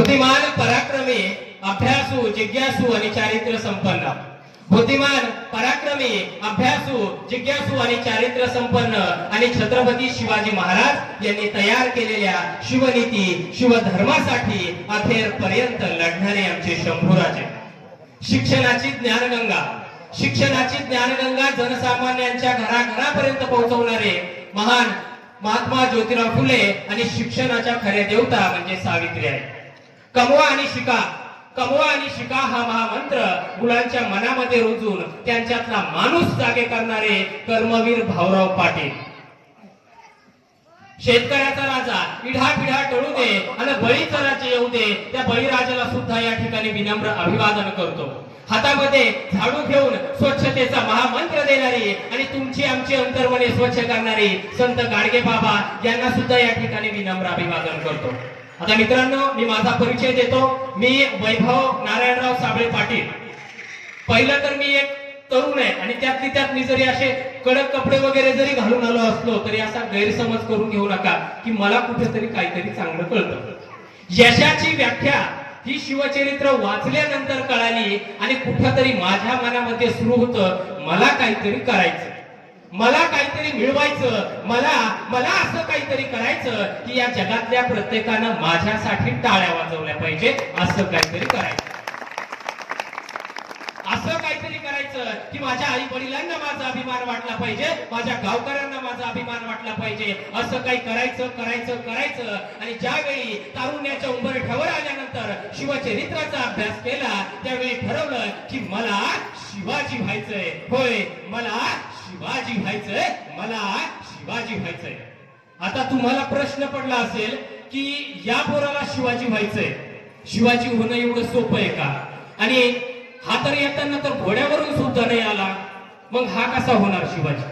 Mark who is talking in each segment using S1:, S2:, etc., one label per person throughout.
S1: बुद्धिमान पराक्रमी अभ्यासू जिज्ञासू आणि चारित्र्य संपन्न. बुद्धिमान पराक्रमी अभ्यासू जिज्ञासू आणि चारित्र्य संपन्न आणि छत्रपती शिवाजी महाराज यांनी तयार केलेल्या शिवनीती शिवधर्मासाठी अखेरपर्यंत लढणारे आमचे शंभूराजे. शिक्षणाची ज्ञानगंगा जनसामान्यांच्या घराघरापर्यंत पोहोचवणारे महान महात्मा ज्योतिराव फुले आणि शिक्षणाच्या खऱ्या देवता म्हणजे सावित्री आहे. कमवा आणि शिका हा महामंत्र मुलांच्या मनामध्ये रुजून त्यांच्यातला माणूस जागे करणारे कर्मवीर भाऊराव पाटील. शेतकऱ्याचा राजा इढा टळू दे आणि बळीचा राज्य येऊ दे, त्या बळीराजाला सुद्धा या ठिकाणी विनम्र अभिवादन करतो. हातामध्ये झाडू घेऊन स्वच्छतेचा महामंत्र देणारी आणि तुमची आमची अंतर्मने स्वच्छ करणारी संत गाडगे बाबा यांना सुद्धा या ठिकाणी विनम्र अभिवादन करतो. आता मित्रांनो, मी माझा परिचय देतो. मी वैभव नारायणराव साबळे पाटील. पहिलं तर मी एक तरुण आहे आणि त्यात मी जरी असे कडक कपडे वगैरे जरी घालून आलो असलो तरी असा गैरसमज करून घेऊ नका की मला कुठेतरी काहीतरी चांगलं कळतं. यशाची व्याख्या ही शिवचरित्र वाचल्यानंतर कळाली आणि कुठेतरी माझ्या मनामध्ये सुरू होतं, मला काहीतरी करायचं, मला काहीतरी मिळवायचं, मला असं काहीतरी करायचं की या जगातल्या प्रत्येकानं माझ्यासाठी टाळ्या वाजवल्या पाहिजे. असं काहीतरी करायचं की माझ्या आई वडिलांना माझा अभिमान वाटला पाहिजे, माझ्या गावकऱ्यांना माझा अभिमान वाटला पाहिजे. असं काही करायचं आणि ज्यावेळी तारुण्याच्या उंबरठ्यावर आल्यानंतर शिवचरित्राचा अभ्यास केला त्यावेळी ठरवलं की मला शिवाजी व्हायचंय. होय, मला शिवाजी व्हायचंय. आता तुम्हाला प्रश्न पडला असेल की या पोराला शिवाजी व्हायचंय, शिवाजी होणं एवढं सोपं आहे का? आणि हा तर येताना तर घोड्यावरून सुद्धा नाही आला, मग हा कसा होणार शिवाजी?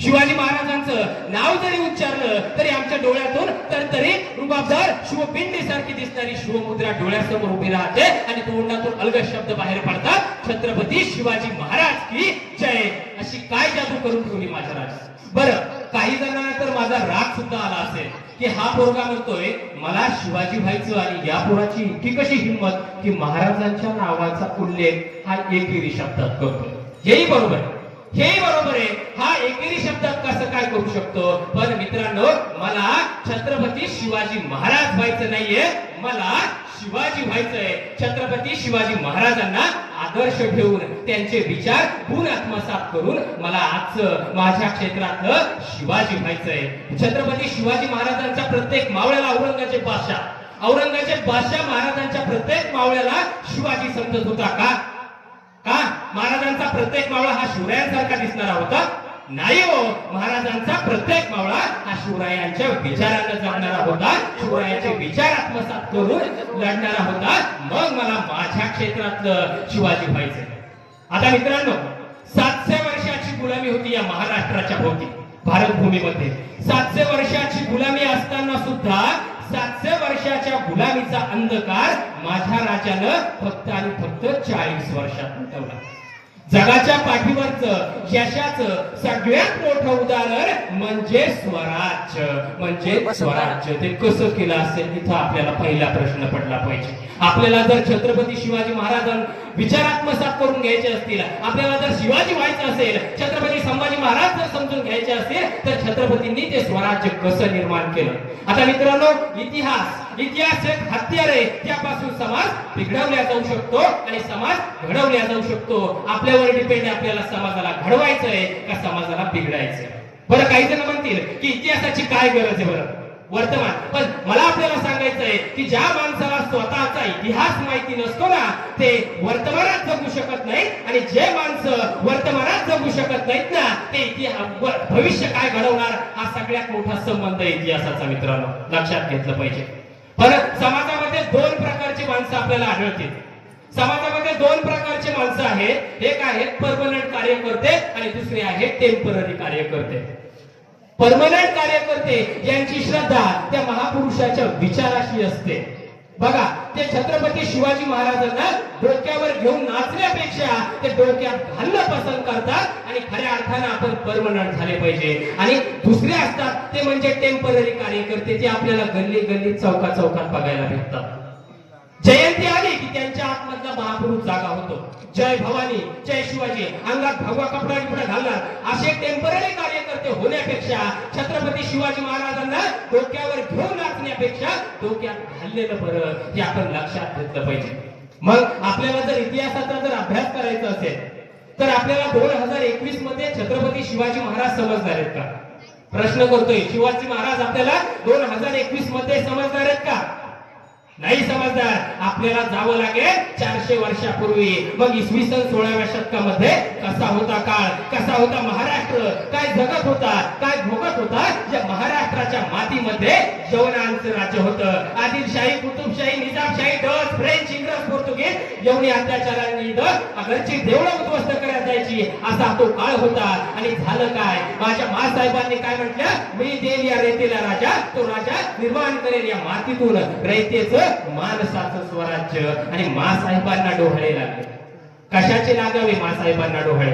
S1: शिवाजी महाराजांचं नाव जरी उच्चारलं तरी आमच्या डोळ्यातून तरी रुबाबदार शिवपिंडी सारखी दिसणारी शिवमुद्रा डोळ्यासमोर उभी राहते आणि तोंडातून अलगद शब्द बाहेर पडतात, छत्रपती शिवाजी महाराज की जय. अशी काय जादू करून ठेवली माझ्या राजा. बरं, काही जणांना तर माझा राग सुद्धा आला असेल की हा पोरगा म्हणतोय मला शिवाजी व्हायचं आणि या पोराची इतकी कशी हिंमत की महाराजांच्या नावाचा उल्लेख हा एकेरी शब्दात करतोय. हेही बरोबर आहे. हा एकेरी शब्दात कसं काय करू शकतो? पण मित्रांनो, मला छत्रपती शिवाजी महाराज व्हायचं नाहीये, मला शिवाजी व्हायचंय. छत्रपती शिवाजी महाराजांना आदर्श ठेवून त्यांचे विचार गुण आत्मसात करून मला आजचं माझ्या क्षेत्रातलं शिवाजी व्हायचंय. छत्रपती शिवाजी महाराजांच्या प्रत्येक मावळ्याला औरंगजेब बादशाह महाराजांच्या प्रत्येक मावळ्याला शिवाजी समजत होता का? महाराजांचा प्रत्येक मावळा हा शिवरायांसारखा दिसणारा होता? नाही हो, महाराजांचा प्रत्येक मावळा हा शिवरायांच्या विचारानं जगणारा होता, शिवरायांचे विचार आत्मसात करून लढणारा होता. मग मला माझ्या क्षेत्रातलं शिवाजी व्हायचंय. आता मित्रांनो, 700 वर्षाची गुलामी होती या महाराष्ट्राच्या भोवती, भारत भूमीमध्ये. 700 वर्षाची गुलामी असताना सुद्धा 700 वर्षाच्या गुलामीचा अंधकार माझ्या राजानं फक्त आणि फक्त 40 वर्षात मिटवला. जगाच्या पाठीवरचं यशाचं सगळ्यात मोठं उदाहरण म्हणजे स्वराज्य. ते कसं केलं असेल इथं आपल्याला पहिला प्रश्न पडला पाहिजे. आपल्याला जर छत्रपती शिवाजी महाराजांना विचार आत्मसात करून घ्यायचे असतील, आपल्याला जर शिवाजी व्हायचं असेल, छत्रपती संभाजी महाराज जर समजून घ्यायचे असतील, तर छत्रपतींनी ते स्वराज्य कसं निर्माण केलं. आता मित्रांनो, इतिहास एक हत्यार आहे. त्यापासून समाज बिघडवला जाऊ शकतो आणि समाज घडवला जाऊ शकतो. आपल्यावर डिपेंड आहे, आपल्याला समाजाला घडवायचंय का समाजाला बिघडायचंय. बरं, काही जण म्हणतील की इतिहासाची काय गरज आहे बरं वर्तमान. पण मला आपल्याला सांगायचंय की ज्या माणसाला स्वतःचा इतिहास माहिती नसतो ना, ते वर्तमानात जगू शकत नाही. आणि जे माणसं वर्तमानात जगू शकत नाहीत ना, ते इतिहास भविष्य काय घडवणार हा सगळ्यात मोठा संबंध आहे इतिहासाचा. मित्रांनो, लक्षात घेतलं पाहिजे. पण समाजामध्ये 2 प्रकारची माणसं आपल्याला आढळतील. समाजामध्ये 2 प्रकारचे माणसं आहेत. एक आहेत परमनंट कार्यकर्ते आणि दुसरे आहेत टेम्पररी कार्यकर्ते. परमनंट कार्यकर्ते यांची श्रद्धा त्या महापुरुषाच्या विचाराशी असते. बघा, ते छत्रपती शिवाजी महाराजांना डोक्यावर घेऊन नाचण्यापेक्षा ते डोक्यात घालणं पसंत करतात आणि खऱ्या अर्थानं आपण परमनंट झाले पाहिजे. आणि दुसरे असतात ते म्हणजे टेम्पररी कार्यकर्ते, ते आपल्याला गल्ली गल्ली चौकात बघायला भेटतात. जयंती आली की त्यांच्या आतमधला महापुरुष जागा होतो. जय भवानी, जय शिवाजी, अंगात भगवा कपडा बिपडा घालणार असे टेम्पररी कार्यकर्ते होण्यापेक्षा छत्रपती शिवाजी महाराजांना डोक्यावर घेऊन नाचण्यापेक्षा डोक्यात घाललेलं बरं हे आपण लक्षात घेतलं पाहिजे. मग आपल्याला जर इतिहासाचा जर अभ्यास करायचा असेल तर आपल्याला 2021 मध्ये छत्रपती शिवाजी महाराज समजणार आहेत का? प्रश्न करतोय, शिवाजी महाराज आपल्याला 2021 मध्ये समजणार आहेत का? नाही समजणार. आपल्याला जावं लागेल 400 वर्षापूर्वी. मग इसवी सन 16व्या शतकामध्ये कसा होता काळ, कसा होता महाराष्ट्र, काय जगत होता, काय भोगत होता. या महाराष्ट्राच्या मातीमध्ये यवनांचं राज्य होतं. आदिलशाही, कुतुबशाही, निजामशाही, डच, फ्रेंच, इंग्रज, पोर्तुगीज एवढी अत्याचारांनी अगरची देवळं उद्ध्वस्त करण्यात जायची असा तो काळ होता. आणि झालं काय? माझ्या मासाहेबांनी काय म्हटलं? मी देईल या रयतेला राजा, तो राजा निर्माण करेल या मातीतून रयतेचं माणसाचं स्वराज्य. आणि मासाहेबांना डोहाळे लागले. कशाचे लागावे मासाहेबांना डोहाळे?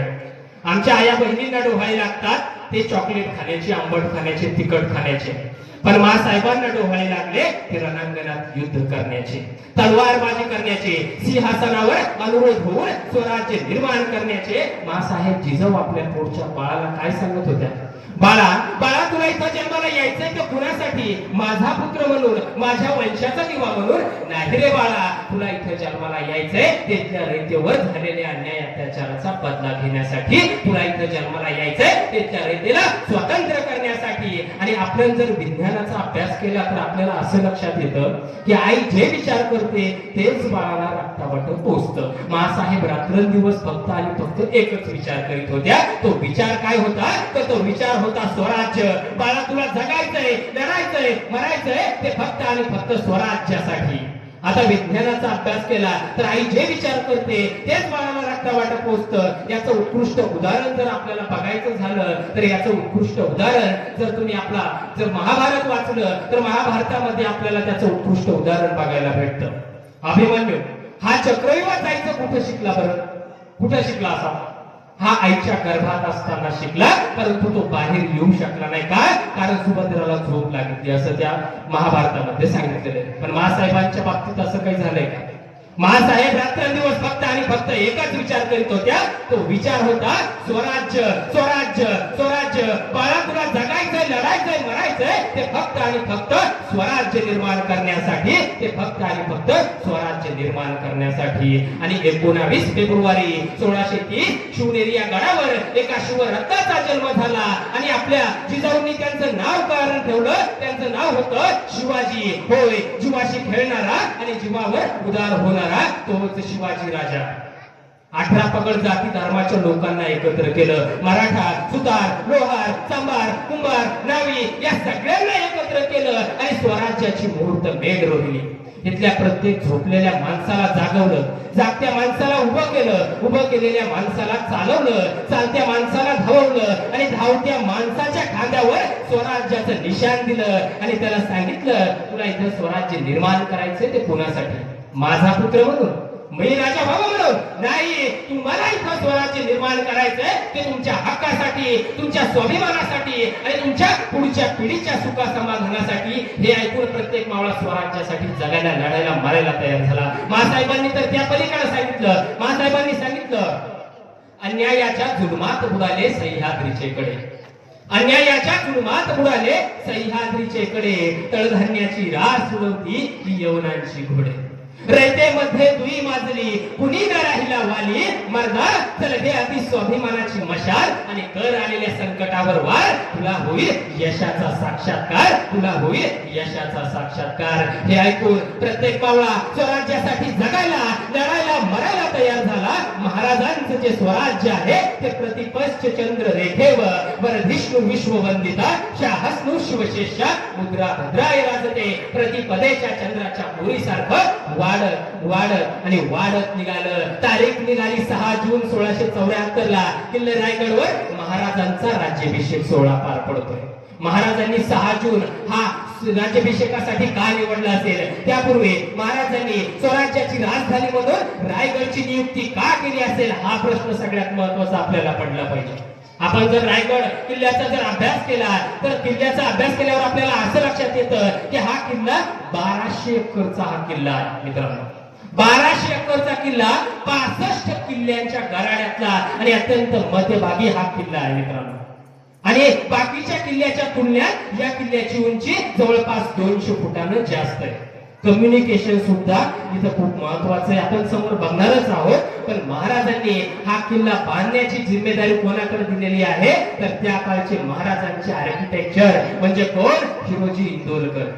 S1: आमच्या आया बहिणींना डोहाळे लागतात ते चॉकलेट खाण्याचे, आंबट खाण्याचे, तिखट खाण्याचे. पण मासाहेबांना डोहाळे लागले ते रणांगणात युद्ध करण्याचे, तलवारबाजी करण्याचे, सिंहासनावर अनुरोध होऊन स्वराज्य निर्माण करण्याचे. मासाहेब जिजाऊ आपल्या पोटच्या बाळाला काय सांगत होत्या? बाळा, बाळा, तुला इथं जन्माला यायचंय तर कुणासाठी? माझा पुत्र म्हणून, माझ्या वंशाचा दिवा म्हणून नाही रे बाळा. तुला इथं जन्माला यायचंय त्याच्या रयतेवर झालेल्या अन्याय अत्याचाराचा बदला घेण्यासाठी. तुला इथं जन्माला यायचंय त्याच्या रयतेला स्वतंत्र करण्यासाठी. आणि आपण जर विज्ञानाचा अभ्यास केला तर आपल्याला असं लक्षात येतं की आई जे विचार करते तेच बाळाला रक्तावट पोचतं. मासाहेब रात्रंदिवस फक्त आणि फक्त एकच विचार करीत होत्या. तो विचार काय होता? तर तो विचार होता स्वराज्य. बाळा, तुला जगायचंय, लढायचंय, मरायचंय ते फक्त आणि फक्त स्वराज्यासाठी. आता विज्ञानाचा अभ्यास केला तर आई जे विचार करते तेच बाळाला रक्तावाट पोचतं. याचं उत्कृष्ट उदाहरण जर आपल्याला बघायचं झालं तर याचं उत्कृष्ट उदाहरण जर तुम्ही जर महाभारत वाचलं तर महाभारतामध्ये आपल्याला त्याचं उत्कृष्ट उदाहरण बघायला भेटतं. अभिमन्यू हा चक्रव्यूह जायचं कुठं शिकला बरं? कुठं शिकला असा? हा आईच्या गर्भात असताना शिकला, परंतु तो बाहेर येऊ शकला नाही. काय? कारण सुभद्राला झोप लागली असं त्या महाभारतामध्ये सांगितलेलं आहे. पण मासाहेबांच्या बाबतीत असं काही झालंय का? मासाहेब रात्रंदिवस फक्त आणि फक्त एकच विचार करीत होत्या. तो विचार होता स्वराज्य, स्वराज्य, स्वराज्य. बाळा, तुला जगायचंय, लढायचंय, मरायचंय ते फक्त आणि फक्त स्वराज्य निर्माण करण्यासाठी. ते फक्त आणि फक्त स्वराज्य निर्माण करण्यासाठी. आणि 19 फेब्रुवारी 1630 शिवनेरी या गडावर एका शिवरत्नाचा जन्म झाला. आणि आपल्या जिजाऊंनी त्यांचं नाव कारण ठेवलं. त्यांचं नाव होतं शिवाजी. होय, जीवाशी खेळणारा आणि जीवावर उदार होणारा तोच शिवाजी राजा. 18 पगड जाती धर्माच्या लोकांना एकत्र केलं. मराठा, सुतार, लोहार, सांबार, कुंभार, नावी या सगळ्यांना एकत्र केलं आणि स्वराज्याची मुहूर्त मेघ रोहिली. इथल्या प्रत्येक झोपलेल्या माणसाला जागवलं, जागत्या माणसाला उभं केलं, उभं केलेल्या माणसाला चालवलं, चालत्या माणसाला धाववलं आणि धावत्या माणसाच्या खांद्यावर स्वराज्याचं निशाण दिलं. आणि त्याला सांगितलं, तुला इथं स्वराज्य निर्माण करायचंय ते कोणासाठी? माझा पुत्र म्हणून, मी राजा व्हावं म्हणून नाही. तुम्हाला इथं स्वराज्य निर्माण करायचंय ते तुमच्या हक्कासाठी, तुमच्या स्वाभिमानासाठी आणि तुमच्या पुढच्या पिढीच्या सुखा समाधानासाठी. हे ऐकून प्रत्येक मावळा स्वराज्यासाठी जगायला, लढायला, मारायला तयार झाला. मासाहेबांनी तर त्या पलीकडे सांगितलं. मासाहेबांनी सांगितलं, अन्यायाच्या जुलमात बुडाले सह्याद्रीचे कडे, अन्यायाच्या जुलमात बुडाले सह्याद्रीचे कडे, तळधान्याची रास उडवती ही यवनांची घोडे. रयतेमध्ये दुई माजली कुणी न राहिला वाली, मर्दा चल दे अति स्वाभिमानाची मशाल आणि कर आलेल्या संकटावर वार. तुला होईल यशाचा साक्षात्कार, तुला होईल यशाचा साक्षात्कार. हे ऐकून प्रत्येक पावला स्वराज्यासाठी जगायला, लढायला, मरायला तयार झाला. महाराजांचं जे स्वराज्य आहे ते प्रतिपश्च चंद्र रेखेवर वरधिष्णू विश्ववंदिता शाहस्नु शिवशेषा मुद्रा भद्राय राजते. प्रतिपदेच्या चंद्राच्या मोरीसारखं वाढत वाढत आणि वाढत निघालं. तारीख निघाली 6 जून 1674 ला. किल्ले रायगडवर महाराजांचा राज्याभिषेक सोहळा पार पडतोय. महाराजांनी 6 जून हा राज्याभिषेकासाठी का निवडला असेल? त्यापूर्वी महाराजांनी स्वराज्याची राजधानी म्हणून रायगडची नियुक्ती का केली असेल? हा प्रश्न सगळ्यात महत्त्वाचा आपल्याला पडला पाहिजे. आपण जर रायगड किल्ल्याचा जर अभ्यास केला तर किल्ल्याचा अभ्यास केल्यावर आपल्याला असं लक्षात येतं की हा किल्ला 1200 एकरचा हा किल्ला आहे मित्रांनो. 1200 एकरचा किल्ला 65 किल्ल्यांच्या गराड्यातला आणि अत्यंत मध्यभागी हा किल्ला आहे मित्रांनो. आणि बाकीच्या किल्ल्याच्या तुलनेत या किल्ल्याची उंची जवळपास 200 फुटांनं जास्त आहे. कम्युनिकेशन सुद्धा इथं खूप महत्वाचं आहे. आपण समोर बघणारच आहोत. पण महाराजांनी हा किल्ला बांधण्याची जिम्मेदारी कोणाकडे दिलेली आहे तर त्या काळचे महाराजांचे आर्किटेक्चर म्हणजे कोण? हिरोजी इंदोरकर.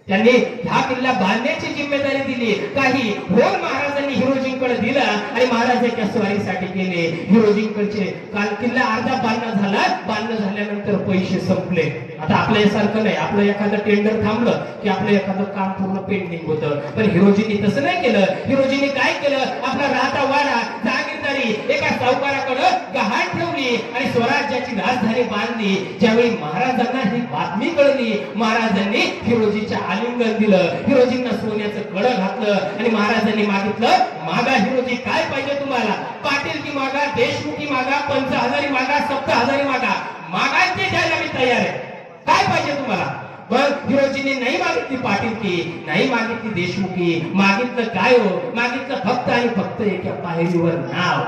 S1: त्यांनी हा किल्ला बांधण्याची जिम्मेदारी दिली. काही होर महाराजांनी हिरोजींकडे दिला आणि महाराज एका स्वारीसाठी गेले. हिरोजींकडचे काल किल्ला अर्धा बांधणं झाला. बांधणं झाल्यानंतर पैसे संपले. आता आपल्यासारखं नाही, आपलं एखादं टेंडर थांबलं की आपलं एखादं काम पूर्ण पेंडिंग होतं. पण हिरोजींनी तसं नाही केलं. हिरोजींनी काय केलं? आपला राहता वाडा जागीरदारी एका सावकाराकडे गहाण ठेवली आणि स्वराज्याची राजधानी बांधली. ज्यावेळी महाराजांना ही बातमी कळली, महाराजांनी हिरोजीच्या आलिंगन दिलं. हिरोजींना सोन्याचं कड घातलं आणि महाराजांनी मागितलं, मागा हिरोजी, काय पाहिजे तुम्हाला? पाटील की मागा, देशमुखी मागा, पंचहजारी मागा, सप्तहजारी मागा, मागायचे द्यायला मी तयार आहे. काय पाहिजे तुम्हाला? पण हिरोजींनी नाही मागितली पाटीलकी, नाही मागितली देशमुखी, मागितलं काय हो? मागितलं फक्त आणि फक्त एका पायरीवर नाव.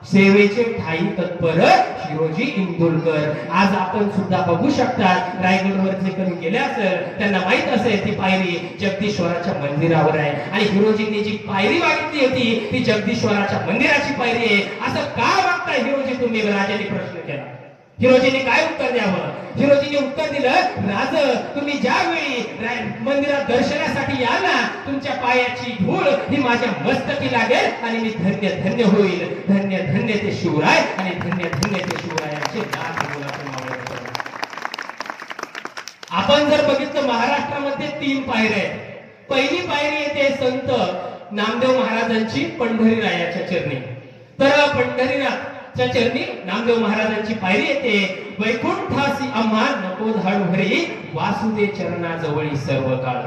S1: सेवेचे ठाई तत्पर हिरोजी इंदोरकर. आज आपण सुद्धा बघू शकता, रायगडवर जे कधी गेले असेल त्यांना माहित असेल ती पायरी जगदीश्वराच्या मंदिरावर आहे. आणि हिरोजींनी जी पायरी मागितली होती ती जगदीश्वराच्या मंदिराची पायरी आहे. असं का मागताय हिरोजी तुम्ही? राजाने प्रश्न केला. हिरोजीने काय उत्तर द्यावं? हिरोजीने उत्तर दिलं, राज, तुम्ही ज्यावेळी मंदिरात दर्शनासाठी याल ना, तुमच्या पायाची धूळ ही माझ्या मस्तकी लागेल आणि मी धन्य धन्य होईल. धन्य धन्य ते शिवराय आणि धन्य धन्य ते शिवरायांचे नाथ. आपण जर बघितलं महाराष्ट्रामध्ये 3 पायऱ्या आहेत. पहिली पायरी येते संत नामदेव महाराजांची पंढरीरायाच्या चरणी. तर पंढरीनाथ चरणी नामदेव महाराजांची पायरी येते. वैकुंठासी आम्हा नको धाडू हरी, वासुदेव चरणाजवळी सर्व काळ.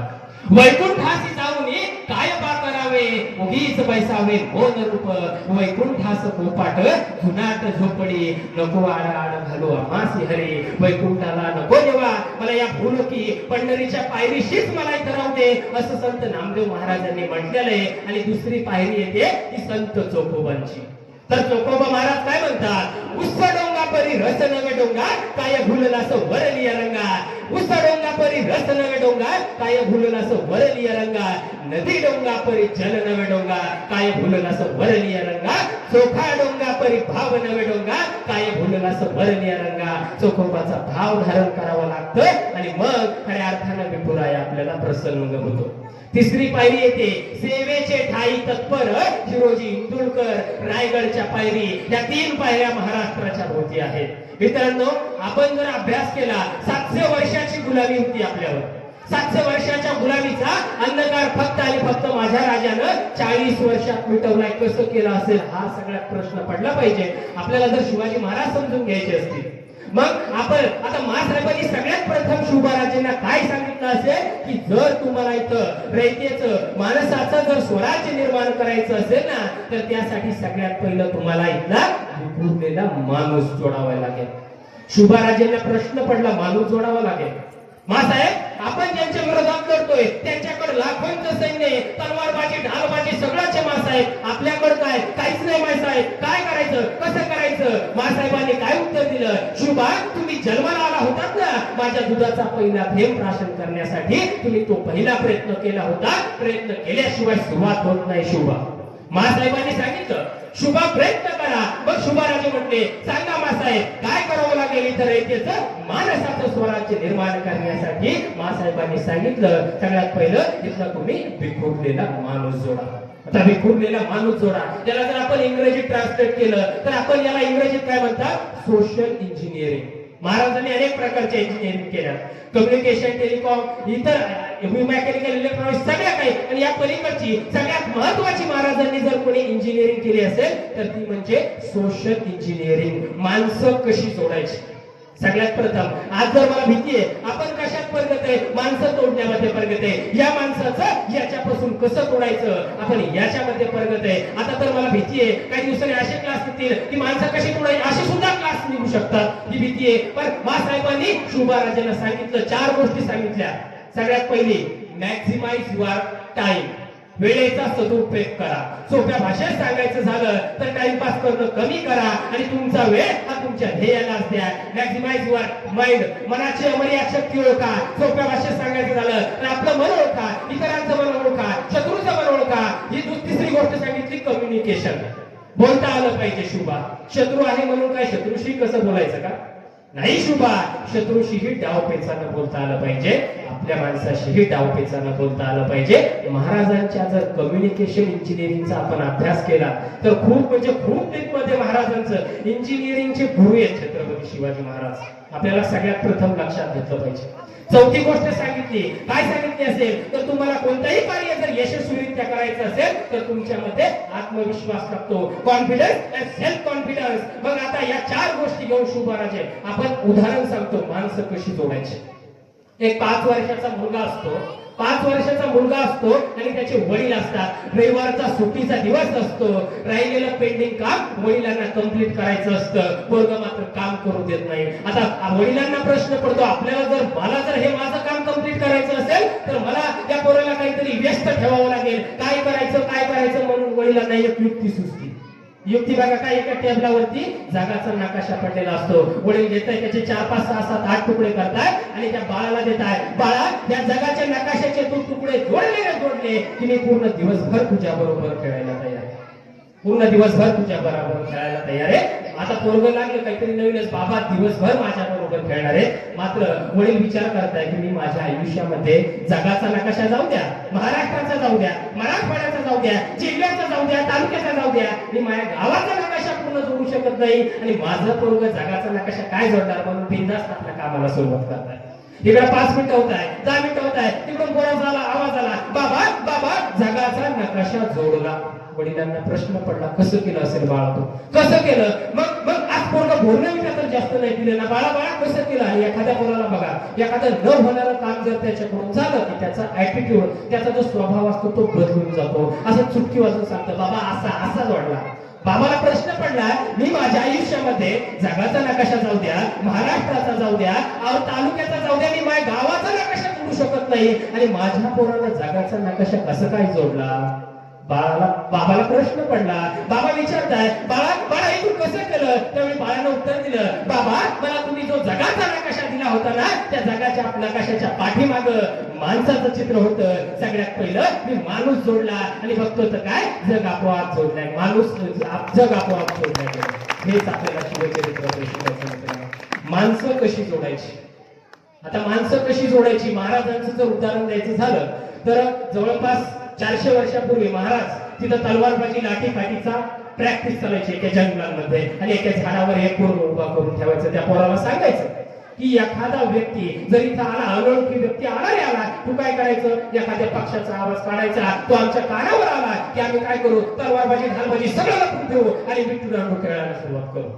S1: वैकुंठासी जाऊन काय बा करावे, उगीच बैसावे मोन रूप. वैकुंठास पोपाट जुनाट झोपडी, नको आड आड घालू आमासी हरी. वैकुंठाला नको देवा मला या भूलोकी, पंढरीच्या पायरीशीच मला इथं राहू दे, असं संत नामदेव महाराजांनी म्हटलेलं आहे. आणि दुसरी पायरी येते ती संत चोखोबांची. तर चोखोबा महाराज काय म्हणतात? उस्स डोंगा परी रस नवे डोंगा, काय भुललास वरलिया रंगा. उस्स डोंगा परी रस नवे डोंगा, काय भुललास वरलिया रंगा. नदी डोंगा परी जल नवे डोंगा, काय भुललास वरलिया रंगा. चोखा डोंगा परी भाव नवे डोंगा, काय भुललास वरलिया रंगा. चोखोबाचा भाव धारण करावा लागतं आणि मग खऱ्या अर्थानं विठुराय आपल्याला प्रसन्न होतो. तिसरी पायरी येते सेवेचे ठाई तत्पर हिरोजी इंदोरकर. रायगडच्या पायरी, या 3 पायऱ्या महाराष्ट्राच्या भोवती आहेत. मित्रांनो, आपण जर अभ्यास केला, 700 वर्षाची गुलामी होती आपल्यावर. 700 वर्षाच्या गुलामीचा अंधकार फक्त आणि फक्त माझ्या राजानं 40 वर्षात मिटवलाय. कसं केलं असेल हा सगळ्यात प्रश्न पडला पाहिजे आपल्याला. जर शिवाजी महाराज समजून घ्यायचे असतील, मग आपण आता महासाहेबांनी सगळ्यात प्रथम शिवबाराजांना काय सांगितलं असेल की जर तुम्हाला इथं रयतेचं माणसाचं जर स्वराज्य निर्माण करायचं असेल ना, तर त्यासाठी सगळ्यात पहिलं तुम्हाला इथला विखुरलेला माणूस जोडावा लागेल. शिवबाराजांना प्रश्न पडला, माणूस जोडावा लागेल. मासाहेब, आपण ज्यांच्या विरोधात लढतोय त्यांच्याकडे लाखोंचं सैन्य आहे, तलवारबाजी ढालबाजी सगळंच आहे मासाहेब. आपल्याकडे काय? काहीच नाही मासाहेब. काय करायचं? कसं करायचं? मासाहेबांनी काय उत्तर दिलं? शिवबा, तुम्ही जन्माला आला होतात ना, माझ्या दुधाचा पहिला थेंब प्राशन करण्यासाठी तुम्ही तो पहिला प्रयत्न केला होता. प्रयत्न केल्याशिवाय सुरुवात होत नाही शिवबा. मासाहेबांनी सांगितलं, शुभा प्रयत्न करा. मग शुभाराजे म्हटले, सांगा मासाहेब काय करावं लागेल इथं रयतेचं मानसाचं स्वराज्य निर्माण करण्यासाठी? मासाहेबांनी सांगितलं, सगळ्यात पहिलं इथला तुम्ही विखुरलेला माणूस जोडा. आता विखुरलेला माणूस जोडा, त्याला जर आपण इंग्रजीत ट्रान्सलेट केलं तर आपण याला इंग्रजीत काय म्हणतात? Social engineering. महाराजांनी अनेक प्रकारच्या इंजिनिअरिंग केल्या, कम्युनिकेशन, टेलिकॉम, इतर मेकॅनिकल, इलेक्ट्रॉनिक्स, सगळ्या काही. आणि या पलीकडची सगळ्यात महत्वाची महाराजांनी जर कोणी इंजिनिअरिंग केली असेल तर ती म्हणजे सोशल इंजिनिअरिंग. माणसं कशी जोडायची सगळ्यात प्रथम. आज जर मला भीती आहे, आपण कशात प्रगत आहे? माणसं तोडण्यामध्ये प्रगत आहे. या माणसाचं याच्यापासून कसं तोडायचं, आपण याच्यामध्ये प्रगत आहे. आता तर मला भीती आहे, काही दिवसांनी असे क्लास येतील की माणसं कशी तोडायची असे सुद्धा क्लास निघू शकतात. ही भीती आहे. पण मासाहेबांनी शिवबाराजांना सांगितलं, 4 गोष्टी सांगितल्या. सगळ्यात पहिली, मॅक्झिमाइज युअर टाइम. वेळेचा सदुपयोग करा. सोप्या भाषेत सांगायचं झालं तर टाइमपास करणं कमी करा आणि तुमचा वेळ हा तुमच्या ध्येयालाच द्या. Maximise your mind. मनाची अमर्याद शक्ती ओळखा. सोप्या भाषेत सांगायचं झालं तर आपलं मन ओळखा, इतरांचं मन ओळखा, शत्रूचं मन ओळखा. ही तिसरी गोष्ट सांगितली कम्युनिकेशन. बोलता आलं पाहिजे. शुभा शत्रू आहे म्हणून काय शत्रूशी कसं बोलायचं का? नाही शुभा, शत्रूशीही डावपेचानं बोलता आलं पाहिजे. आपल्या माणसाशीही डावपेचानं बोलता आलं पाहिजे. महाराजांच्या जर कम्युनिकेशन इंजिनिअरिंगचा आपण अभ्यास केला तर खूप म्हणजे खूप डीप मध्ये महाराजांचं इंजिनिअरिंगचे गुरु आहेत छत्रपती शिवाजी महाराज. आपल्याला सगळ्यात प्रथम लक्षात घेतलं पाहिजे. चौथी गोष्ट सांगितली, काय सांगितली असेल तर तुम्हाला कोणताही कार्य जर यशस्वीरित्या करायचं असेल तर तुमच्यामध्ये आत्मविश्वास लागतो. Confidence and self confidence. मग आता या 4 गोष्टी घेऊन शुभराजे आपण उदाहरण सांगतो माणसं कशी जोडायची. एक 5 वर्षाचा मुलगा असतो. 5 वर्षाचा मुलगा असतो आणि त्याचे वडील असतात. रविवारचा सुट्टीचा दिवस असतो. राहिलेलं पेंडिंग काम वडिलांना कंप्लीट करायचं असतं. पोरगा मात्र काम करू देत नाही. आता वडिलांना प्रश्न पडतो, आपल्याला जर मला जर हे माझं काम कंप्लीट करायचं असेल तर मला त्या पोराला काहीतरी व्यस्त ठेवावं लागेल. काय करायचं म्हणून वडिलांना एक युक्ती सुचली. युक्ती बघा काय, एका टेबलावरती जगाचा नकाशा पडलेला असतो. वडील घेताय त्याचे 4, 5, 6, 7, 8 तुकडे करताय आणि त्या बाळाला देताय. बाळा या जगाच्या नकाशाचे तू तुकडे जोडले की मी पूर्ण दिवसभर तुझ्या बरोबर खेळायला तयार आहे. पूर्ण दिवसभर तुझ्या बरोबर खेळायला तयार आहे. आता पोरगं लागलं काहीतरी नवीनच, बाबा दिवसभर माझ्या बरोबर खेळणार आहे. मात्र वडील विचार करताय की मी माझ्या आयुष्यामध्ये जगाचा नकाशा जाऊ द्या, महाराष्ट्राचा जाऊ द्या, मराठवाड्याचा जाऊ द्या, जिल्ह्याचा जाऊ द्या, तालुक्याचा जाऊ द्या, मी माझ्या गावाचा नकाशा पूर्ण जोडू शकत नाही आणि माझं पोरगं जगाचा नकाशा काय जोडणार म्हणून बिनधास्त आपल्या कामाला सुरुवात करताय. इकडे 5 मिनिटं होत आहे, 10 मिनिटं होत आहे, तिकडून बोलायचा आवाज आला, बाबा जगाचा नकाशा जोडला. वडिलांना प्रश्न पडला, कसं केलं असेल बाळा तू, कसं केलं? मग आज पोरगं बोलणं तर जास्त नाही दिलं ना, बाळा कसं केलं? आणि एखाद्या मुलाला बघा, एखादं न होणारं काम जर त्याच्याकडून झालं की त्याचा ऍटिट्यूड, त्याचा जो स्वभाव असतो तो बदलून जातो. असं चुटकी वाजून सांगतं, बाबा असा जोडला. बाबाला प्रश्न पडला, मी माझ्या आयुष्यामध्ये जगाचा नकाशा जाऊ द्या, महाराष्ट्राचा जाऊ द्या, तालुक्याचा जाऊ द्या, मी माझ्या गावाचा नकाशा जोडू शकत नाही आणि माझ्या पोराला जगाचा नकाशा कसं काय जोडला? बाबाला प्रश्न पडला. बाबा विचारताय, बाळा हे तू कसं केलं? त्यावेळी बाळानं उत्तर दिलं, बाबा मला तुम्ही जो जगाचा नकाशा दिला होता ना, त्या जगाच्या नकाशाच्या पाठीमाग माणसाचं चित्र होतं. सगळ्यात पहिलं मी माणूस जोडला आणि बघतो तर काय, जग आपोआप जोडलाय. जग आपोआप जोडलाय. हेच आपल्याला शिवचरित्र शिकायचं. माणसं कशी जोडायची. आता माणसं कशी जोडायची, महाराजांचं जर उदाहरण द्यायचं झालं तर जवळपास 400 वर्षापूर्वी महाराज तिथं तलवारबाजी लाठी काठीचा प्रॅक्टिस चालायची एका जंगलांमध्ये आणि एका झाडावर एक पोर उभा करून ठेवायचं. त्या पोराला सांगायचं की एखादा व्यक्ती जर इथं आला, अनोळखी व्यक्ती आला तू काय करायचं, एखाद्या पक्षाचा आवाज काढायचा. तो आमच्या कानावर आला की आम्ही काय करू, तलवारबाजी ढालबाजी सगळं लपून ठेवू आणि विठ्ठल रांगो खेळायला सुरुवात करू.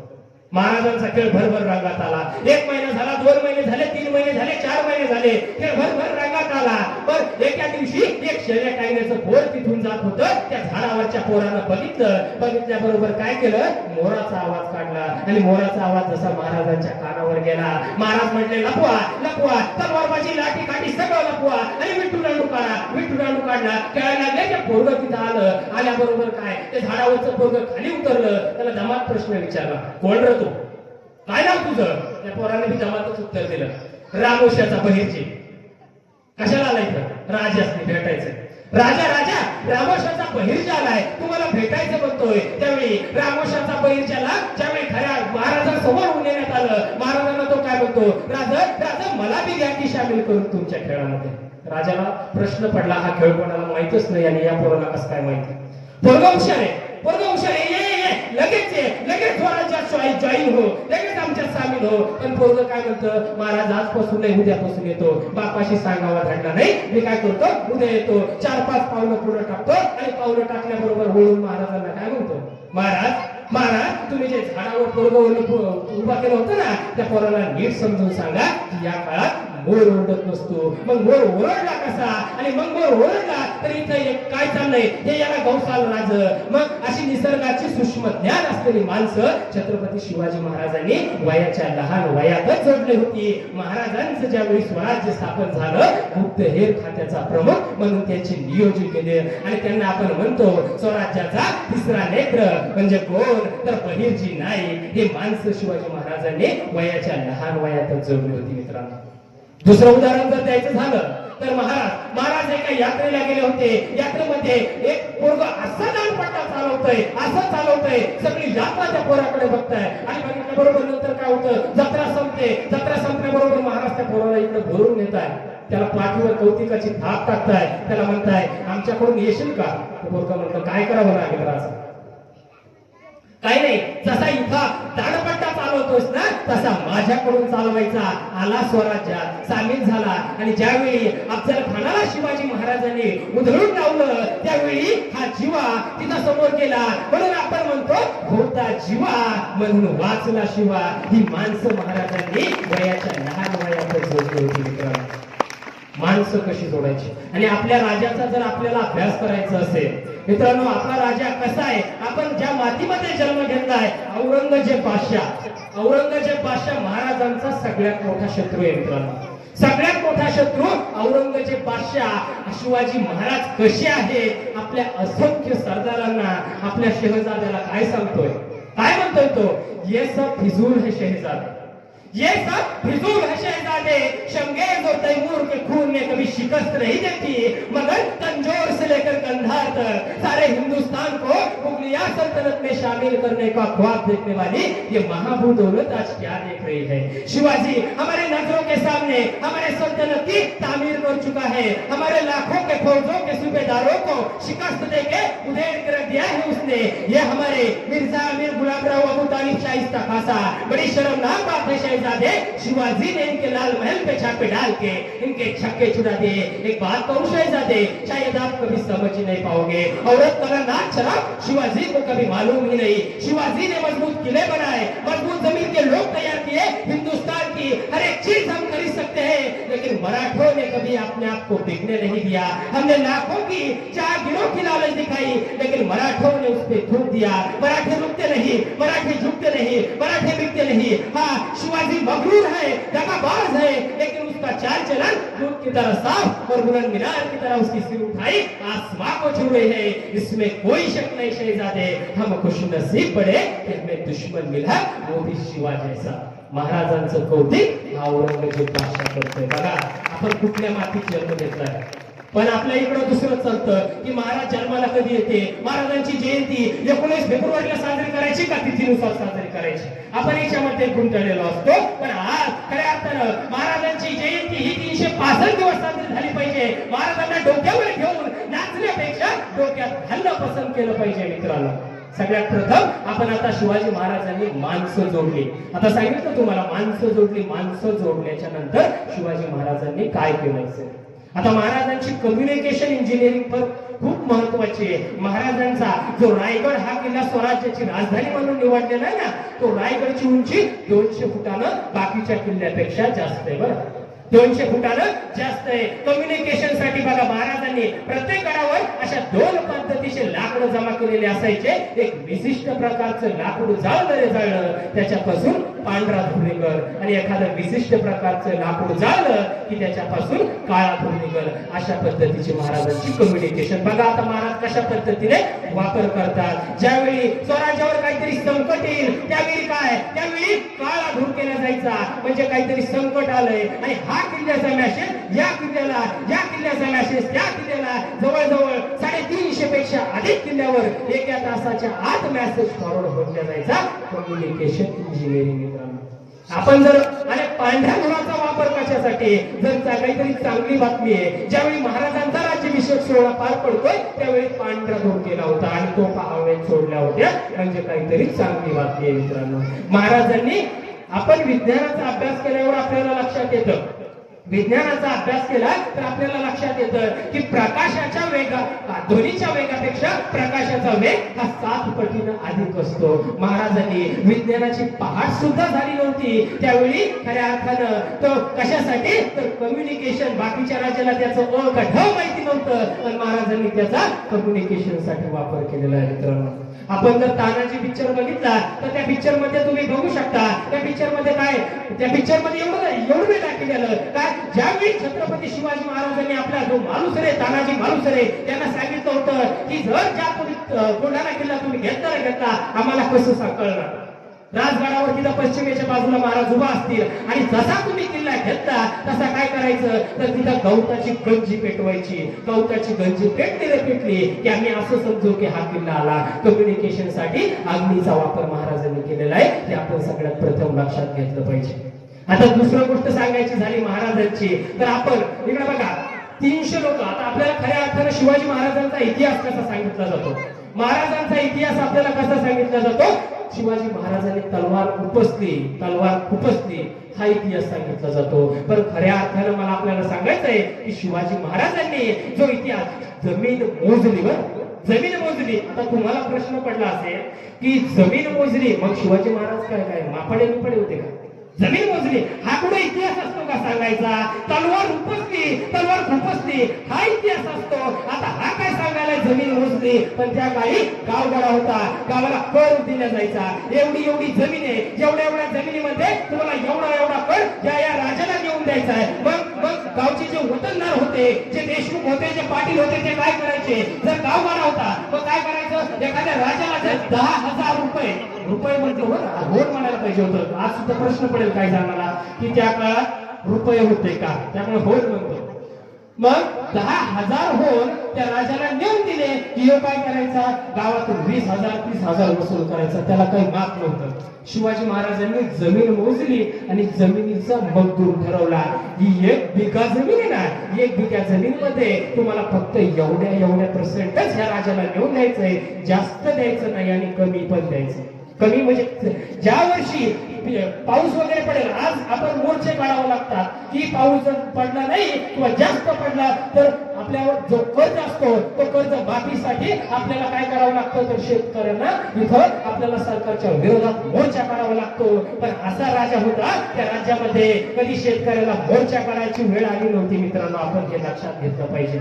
S1: महाराजांचा खेळ भरभर रंगात आला. 1 महिना झाला, 2 महिने झाले, 3 महिने झाले, 4 महिने झाले, खेळ भरभर रंगात आला. पण एका दिवशी एक शेळ्या टाकण्याचं पोर तिथून जात होतं. त्या झाडावरच्या पोरानं बघितल्याबरोबर काय केलं, मोराचा आवाज काढला आणि मोराचा आवाज जसा महाराजांच्या कानावर गेला, महाराज म्हटले, लपवा तलवारबाजी लाठी काठी सगळं लपवा आणि विठ्ठल रांगो काढला. खेळायला लागले. त्या पोरगं तिथं आलं. आल्याबरोबर काय, ते झाडावरचं पोरगं खाली उतरलं. त्याला दमात प्रश्न विचारला, कोण रे तू, काय नाव तुझं? त्या पोराने बी दमातच उत्तर दिलं, रामोशाचा बहिर्जी. कशाला आलाय तर? राजासनी भेटायचं. राजा रामोशाचा बहिर्जा आलाय, तुम्हाला भेटायचं म्हणतोय. त्यावेळी रामोशाचा बहिर्जाला ज्यावेळी खऱ्या महाराजांसमोर नेण्यात आलं, महाराजांना तो काय म्हणतो, राजा मला बी घ्या की सामील करून तुमच्या खेळामध्ये. राजाला प्रश्न पडला, हा खेळ कोणाला माहितच नाही आणि या पोराला कसं काय माहिती? पोरगा हुशार आहे, लगेच स्वराज्यात जॉईन हो, लगेच आमच्यात सामील हो. पण पोरगं काय म्हणतं, महाराज आजपासून नाही उद्यापासून येतो, बापाशी सांगावा धडला नाही, मी काय करतो उद्या येतो. 4-5 पावलं पुढे टाकतो आणि पावलं टाकल्याबरोबर वळून महाराजांना काय म्हणतो, महाराज तुम्ही जे झाडावर पोरगं उभा केलं होतं ना, त्या पोराला नीट समजून सांगा की या काळात
S2: मोर ओरडत नसतो. मग मोर ओरडला कसा आणि मग मोर ओरडला तर इथं एक काय चाललंय हे याला गौसाल राज. मग अशी निसर्गाची सूक्ष्म ज्ञान असलेली माणसं छत्रपती शिवाजी महाराजांनी वयाच्या लहान वयातच जोडली होती. महाराजांचं ज्यावेळी स्वराज्य स्थापन झालं गुप्तहेर खात्याचा प्रमुख म्हणून त्यांचे नियोजन केले आणि त्यांना आपण म्हणतो स्वराज्याचा तिसरा नेत्र म्हणजे कोण तर बहिर्जी नाईक. हे माणसं शिवाजी महाराजांनी वयाच्या लहान वयातच जोडली होती मित्रांनो. दुसरं उदाहरण जर द्यायचं झालं तर महाराज एका यात्रेला गेले होते. यात्रेमध्ये एक पोरगा असा दांडपट्टा चालवतोय सगळी यात्रा त्या पोराकडे बघताय आणि बघितल्याबरोबर नंतर काय होतं जत्रा संपते. जत्रा संपल्याबरोबर महाराज त्या पोराला इकडे भरून नेताय. त्याला पाठीवर कौतिकाची थाप टाकताय. त्याला म्हणताय आमच्याकडून येशील का. पोरगा म्हणतो काय करावं लागेल राज. काही नाही जसा इथं दांडपट्टा चालवतोस ना तसा माझ्याकडून चालवायचा. आला स्वराज्यात सामील झाला आणि ज्यावेळी अफजल खानाला शिवाजी महाराजांनी उधळून लावलं त्यावेळी हा जीवा तिथं समोर गेला. म्हणून आपण म्हणतो होता जीवा म्हणून वाचला शिवा. ही माणसं महाराजांनी वयाच्या लहान वयात जोडली होती मित्रांनो. माणसं कशी जोडायची आणि आपल्या राजाचा जर आपल्याला अभ्यास करायचा असेल मित्रांनो आपला राजा कसा आहे. आपण ज्या मातीमध्ये जन्म घेतलाय औरंगजेब बादशाह महाराजांचा सगळ्यात मोठा शत्रू आहे मित्रांनो. सगळ्यात मोठा शत्रू औरंगजेब बादशाह. शिवाजी महाराज कसे आहेत आपल्या असंख्य सरदारांना आपल्या शहजाद्याला काय सांगतोय काय म्हणतोय तो ये सब फिजूल है शहजादे ये सब फिजूल है शहजादे. शमगेज और तैमूर के खून में कभी शिकस्त नहीं देती मगर तंजौर से लेकर कंधार तक सारे हिंदुस्तान को मुगलिया सल्तनत में शामिल करने का ख्वाब देखने वाली ये महाभू दौलत आज क्या देख रही है. शिवाजी हमारे नजरों के सामने हमारे सल्तनत की तामीर कर चुका है. हमारे लाखों के फौजों के सूबेदारों को शिकस्त देके उधेड़ कर रख दिया है उसने. ये हमारे मिर्जा अमीर गुलाबराव अबू तालिब शाइस्ता खासा. बड़ी शर्मनाक बात है शिवाजी ने इनके लाल महल पे छापे डाल के इनके छक्के छुड़ा दिए. एक बात कहूं शहजादे शायद आप कभी समझ ही नहीं पाओगे. औरत का नाक चला शिवाजी को कभी मालूम ही नहीं. शिवाजी ने मजबूत किले बनाए मजबूत जमीन के लोग तैयार किए. हिंदुस्तान की हर एक चीज हम खरीद सकते हैं लेकिन मराठों ने कभी अपने आप को बिकने नहीं दिया. हमने लाखों की जागीरों की लालच दिखाई लेकिन मराठों ने उस पर थूक दिया. मराठे रुकते नहीं मराठे झुकते नहीं मराठे बिकते नहीं. हाँ शिवाजी मगरूर है दगाबाज है लेकिन उसका चाल चलन दूध की तरह साफ और बुलंद मीनार की तरह उसकी सिर उठाई आसमां को छू रही है. इसमें कोई शक नहीं शहजादे. हम खुशनसीब पड़े कि हमें दुश्मन मिला वो भी शिवा जैसा. महाराजांचं कौतिक औरंगजेब बादशाह करतोय. बघा आपण कुठल्या मातीत जन्म घेतलाय पण आपल्या इकडे दुसरं चालतं की महाराज जन्माला कधी येते. महाराजांची जयंती 19 फेब्रुवारीला साजरी करायची का तिथीनुसार साजरी करायची आपण याच्यामध्ये गुंतलेलो असतो. पण आज खऱ्या अर्थानं महाराजांची जयंती ही 365 दिवस साजरी झाली पाहिजे. महाराजांना डोक्यावर घेऊन नाचण्यापेक्षा डोक्यात घालणं पसंत केलं पाहिजे मित्रांनो. सगळ्यात प्रथम आपण आता शिवाजी महाराजांनी माणसं जोडली. आता सांगितलं तुम्हाला माणसं जोडली. माणसं जोडल्याच्या नंतर शिवाजी महाराजांनी काय केलं. आता महाराजांची कम्युनिकेशन इंजिनिअरिंग पण खूप महत्वाची आहे. महाराजांचा जो रायगड हा किल्ला स्वराज्याची राजधानी म्हणून निवडलेला आहे ना तो रायगडची उंची 200 फुटानं बाकीच्या किल्ल्यापेक्षा जास्त आहे. बरं 200 फुटानं जास्त आहे. कम्युनिकेशन साठी बघा महाराजांनी प्रत्येक गडावर अशा 2 पद्धतीचे लाकूड जमा केलेले असायचे. एक विशिष्ट प्रकारचं लाकूड जाळलं त्याच्यापासून पांढरा धुळीकर आणि एखादं विशिष्ट प्रकारचं लाकूड जाळलं की त्याच्यापासून काळा धुळीकर. अशा पद्धतीची महाराजांची कम्युनिकेशन. बघा आता महाराज कशा पद्धतीने वापर करतात. ज्यावेळी स्वराज्यावर काहीतरी संकट येईल त्यावेळी त्यावेळी काळा धूर केला जायचा म्हणजे काहीतरी संकट आलंय आणि हा किल्ल्याचा मॅसेज या किल्ल्याचा मॅसेज त्या किल्ल्याला जवळजवळ 350 पेक्षा अधिक किल्ल्यावर एका तासाच्या आत मॅसेज फॉरवर्ड होत जायचा. कम्युनिकेशन इंजिनिअरिंग मित्रांनो. आपण जर आणि पांढऱ्या धुराचा वापर कशासाठी जर काहीतरी चांगली बातमी आहे ज्यावेळी महाराजांचा राज्याभिषेक सोहळा पार पडतोय त्यावेळी पांढरा धूर केला होता आणि तो हवेत सोडल्या होत्या म्हणजे काहीतरी चांगली बातमी आहे मित्रांनो. महाराजांनी आपण विज्ञानाचा अभ्यास केल्यावर आपल्याला लक्षात येतं विज्ञानाचा अभ्यास केला तर आपल्याला लक्षात येतं की प्रकाशाच्या ध्वनीच्या वेगापेक्षा प्रकाशाचा वेग हा 7 पटीनं अधिक असतो. महाराजांनी विज्ञानाची पहाट सुद्धा झाली नव्हती त्यावेळी खऱ्या अर्थानं तो कशासाठी तर कम्युनिकेशन. बाकीच्या राज्याला त्याचं ढ माहिती नव्हतं पण महाराजांनी त्याचा कम्युनिकेशन साठी वापर केलेला आहे. मित्रांनो आपण जर तानाजी पिक्चर बघितला तर त्या पिक्चर मध्ये तुम्ही बघू शकता त्या पिक्चर मध्ये काय त्या पिक्चर मध्ये एवढं दाखवलेलं काय ज्यावेळी छत्रपती शिवाजी महाराजांनी आपला जो मालुसरे तानाजी मालुसरे त्यांना सांगितलं होतं की जर ज्या कोंढाणा किल्ला तुम्ही घेतला आम्हाला कसं कळणार. राजगडावर तिथं पश्चिमेच्या बाजूला महाराज उभा असतील आणि जसा तुम्ही किल्ला घेतला तसा काय करायचं तर तिथं गवताची गंजी पेटवायची. गवताची गंजी पेटली की आम्ही असं समजू की हा किल्ला आला. कम्युनिकेशन साठी अग्नीचा वापर महाराजांनी केलेला आहे हे आपण सगळ्यात प्रथम लक्षात घेतलं पाहिजे. आता दुसरी गोष्ट सांगायची झाली महाराजांची तर आपण इकडे बघा 300 लोक. आता आपल्याला खऱ्या अर्थानं शिवाजी महाराजांचा इतिहास कसा सांगितला जातो. महाराजांचा इतिहास आपल्याला कसा सांगितला जातो. शिवाजी महाराजांनी तलवार खुपसली हा इतिहास सांगितला जातो. पण खऱ्या अर्थानं मला आपल्याला सांगायचं आहे की शिवाजी महाराजांनी जो इतिहास जमीन मोजली. आता तुम्हाला प्रश्न पडला असेल की जमीन मोजली मग शिवाजी महाराज काय मापडे होते का. जमीन मोजली हा कुठे इतिहास असतो का सांगायचा. तलवार खुपसली हा इतिहास असतो. आता हा काय सांगायला जमीन मोजली पण त्या काळी गावगाडा होता. गावाला कर दिला जायचा. एवढी जमीन आहे एवढ्या जमिनीमध्ये तुम्हाला एवढा कर या राजाला घेऊन द्यायचा आहे. मग गावचे जे वतनदार होते जे देशमुख होते जे पाटील होते ते काय करायचे. जर गावगाडा होता मग काय करायचं एखाद्या राजाला जर 10,000 रुपये म्हटलं होत म्हणायला पाहिजे होतं. आज सुद्धा प्रश्न पडेल काय सांगायला की त्या काळात रुपये होते का त्यामुळे होत म्हणतो. मग 10,000 होऊन त्या राजाला नेऊन दिले की काय करायचा गावातून 20,000 30,000 वसूल करायचा. त्याला काही माफ नव्हतं. शिवाजी महाराजांनी जमीन मोजली आणि जमिनीचा मजदूर ठरवला. ही 1 बिघा जमीन आहे ना 1 बिघा जमीनमध्ये तुम्हाला फक्त एवढ्या पर्सेंटच ह्या राजाला नेऊन द्यायचंय. जास्त द्यायचं नाही आणि कमी पण द्यायचं. कमी म्हणजे ज्या वर्षी पाऊस वगैरे पडेल आज आपण मोर्चे काढावं लागतात की पाऊस जर पडला नाही किंवा जास्त पडला तर आपल्यावर जो कर्ज असतो तो कर्ज माफीसाठी आपल्याला काय करावं लागतं तर शेतकऱ्यांना इथं आपल्याला सरकारच्या विरोधात मोर्चा काढावा लागतो. पण असा राजा होता त्या राज्यामध्ये कधी शेतकऱ्याला मोर्चा काढायची वेळ आली नव्हती. मित्रांनो आपण हे लक्षात घेतलं पाहिजे.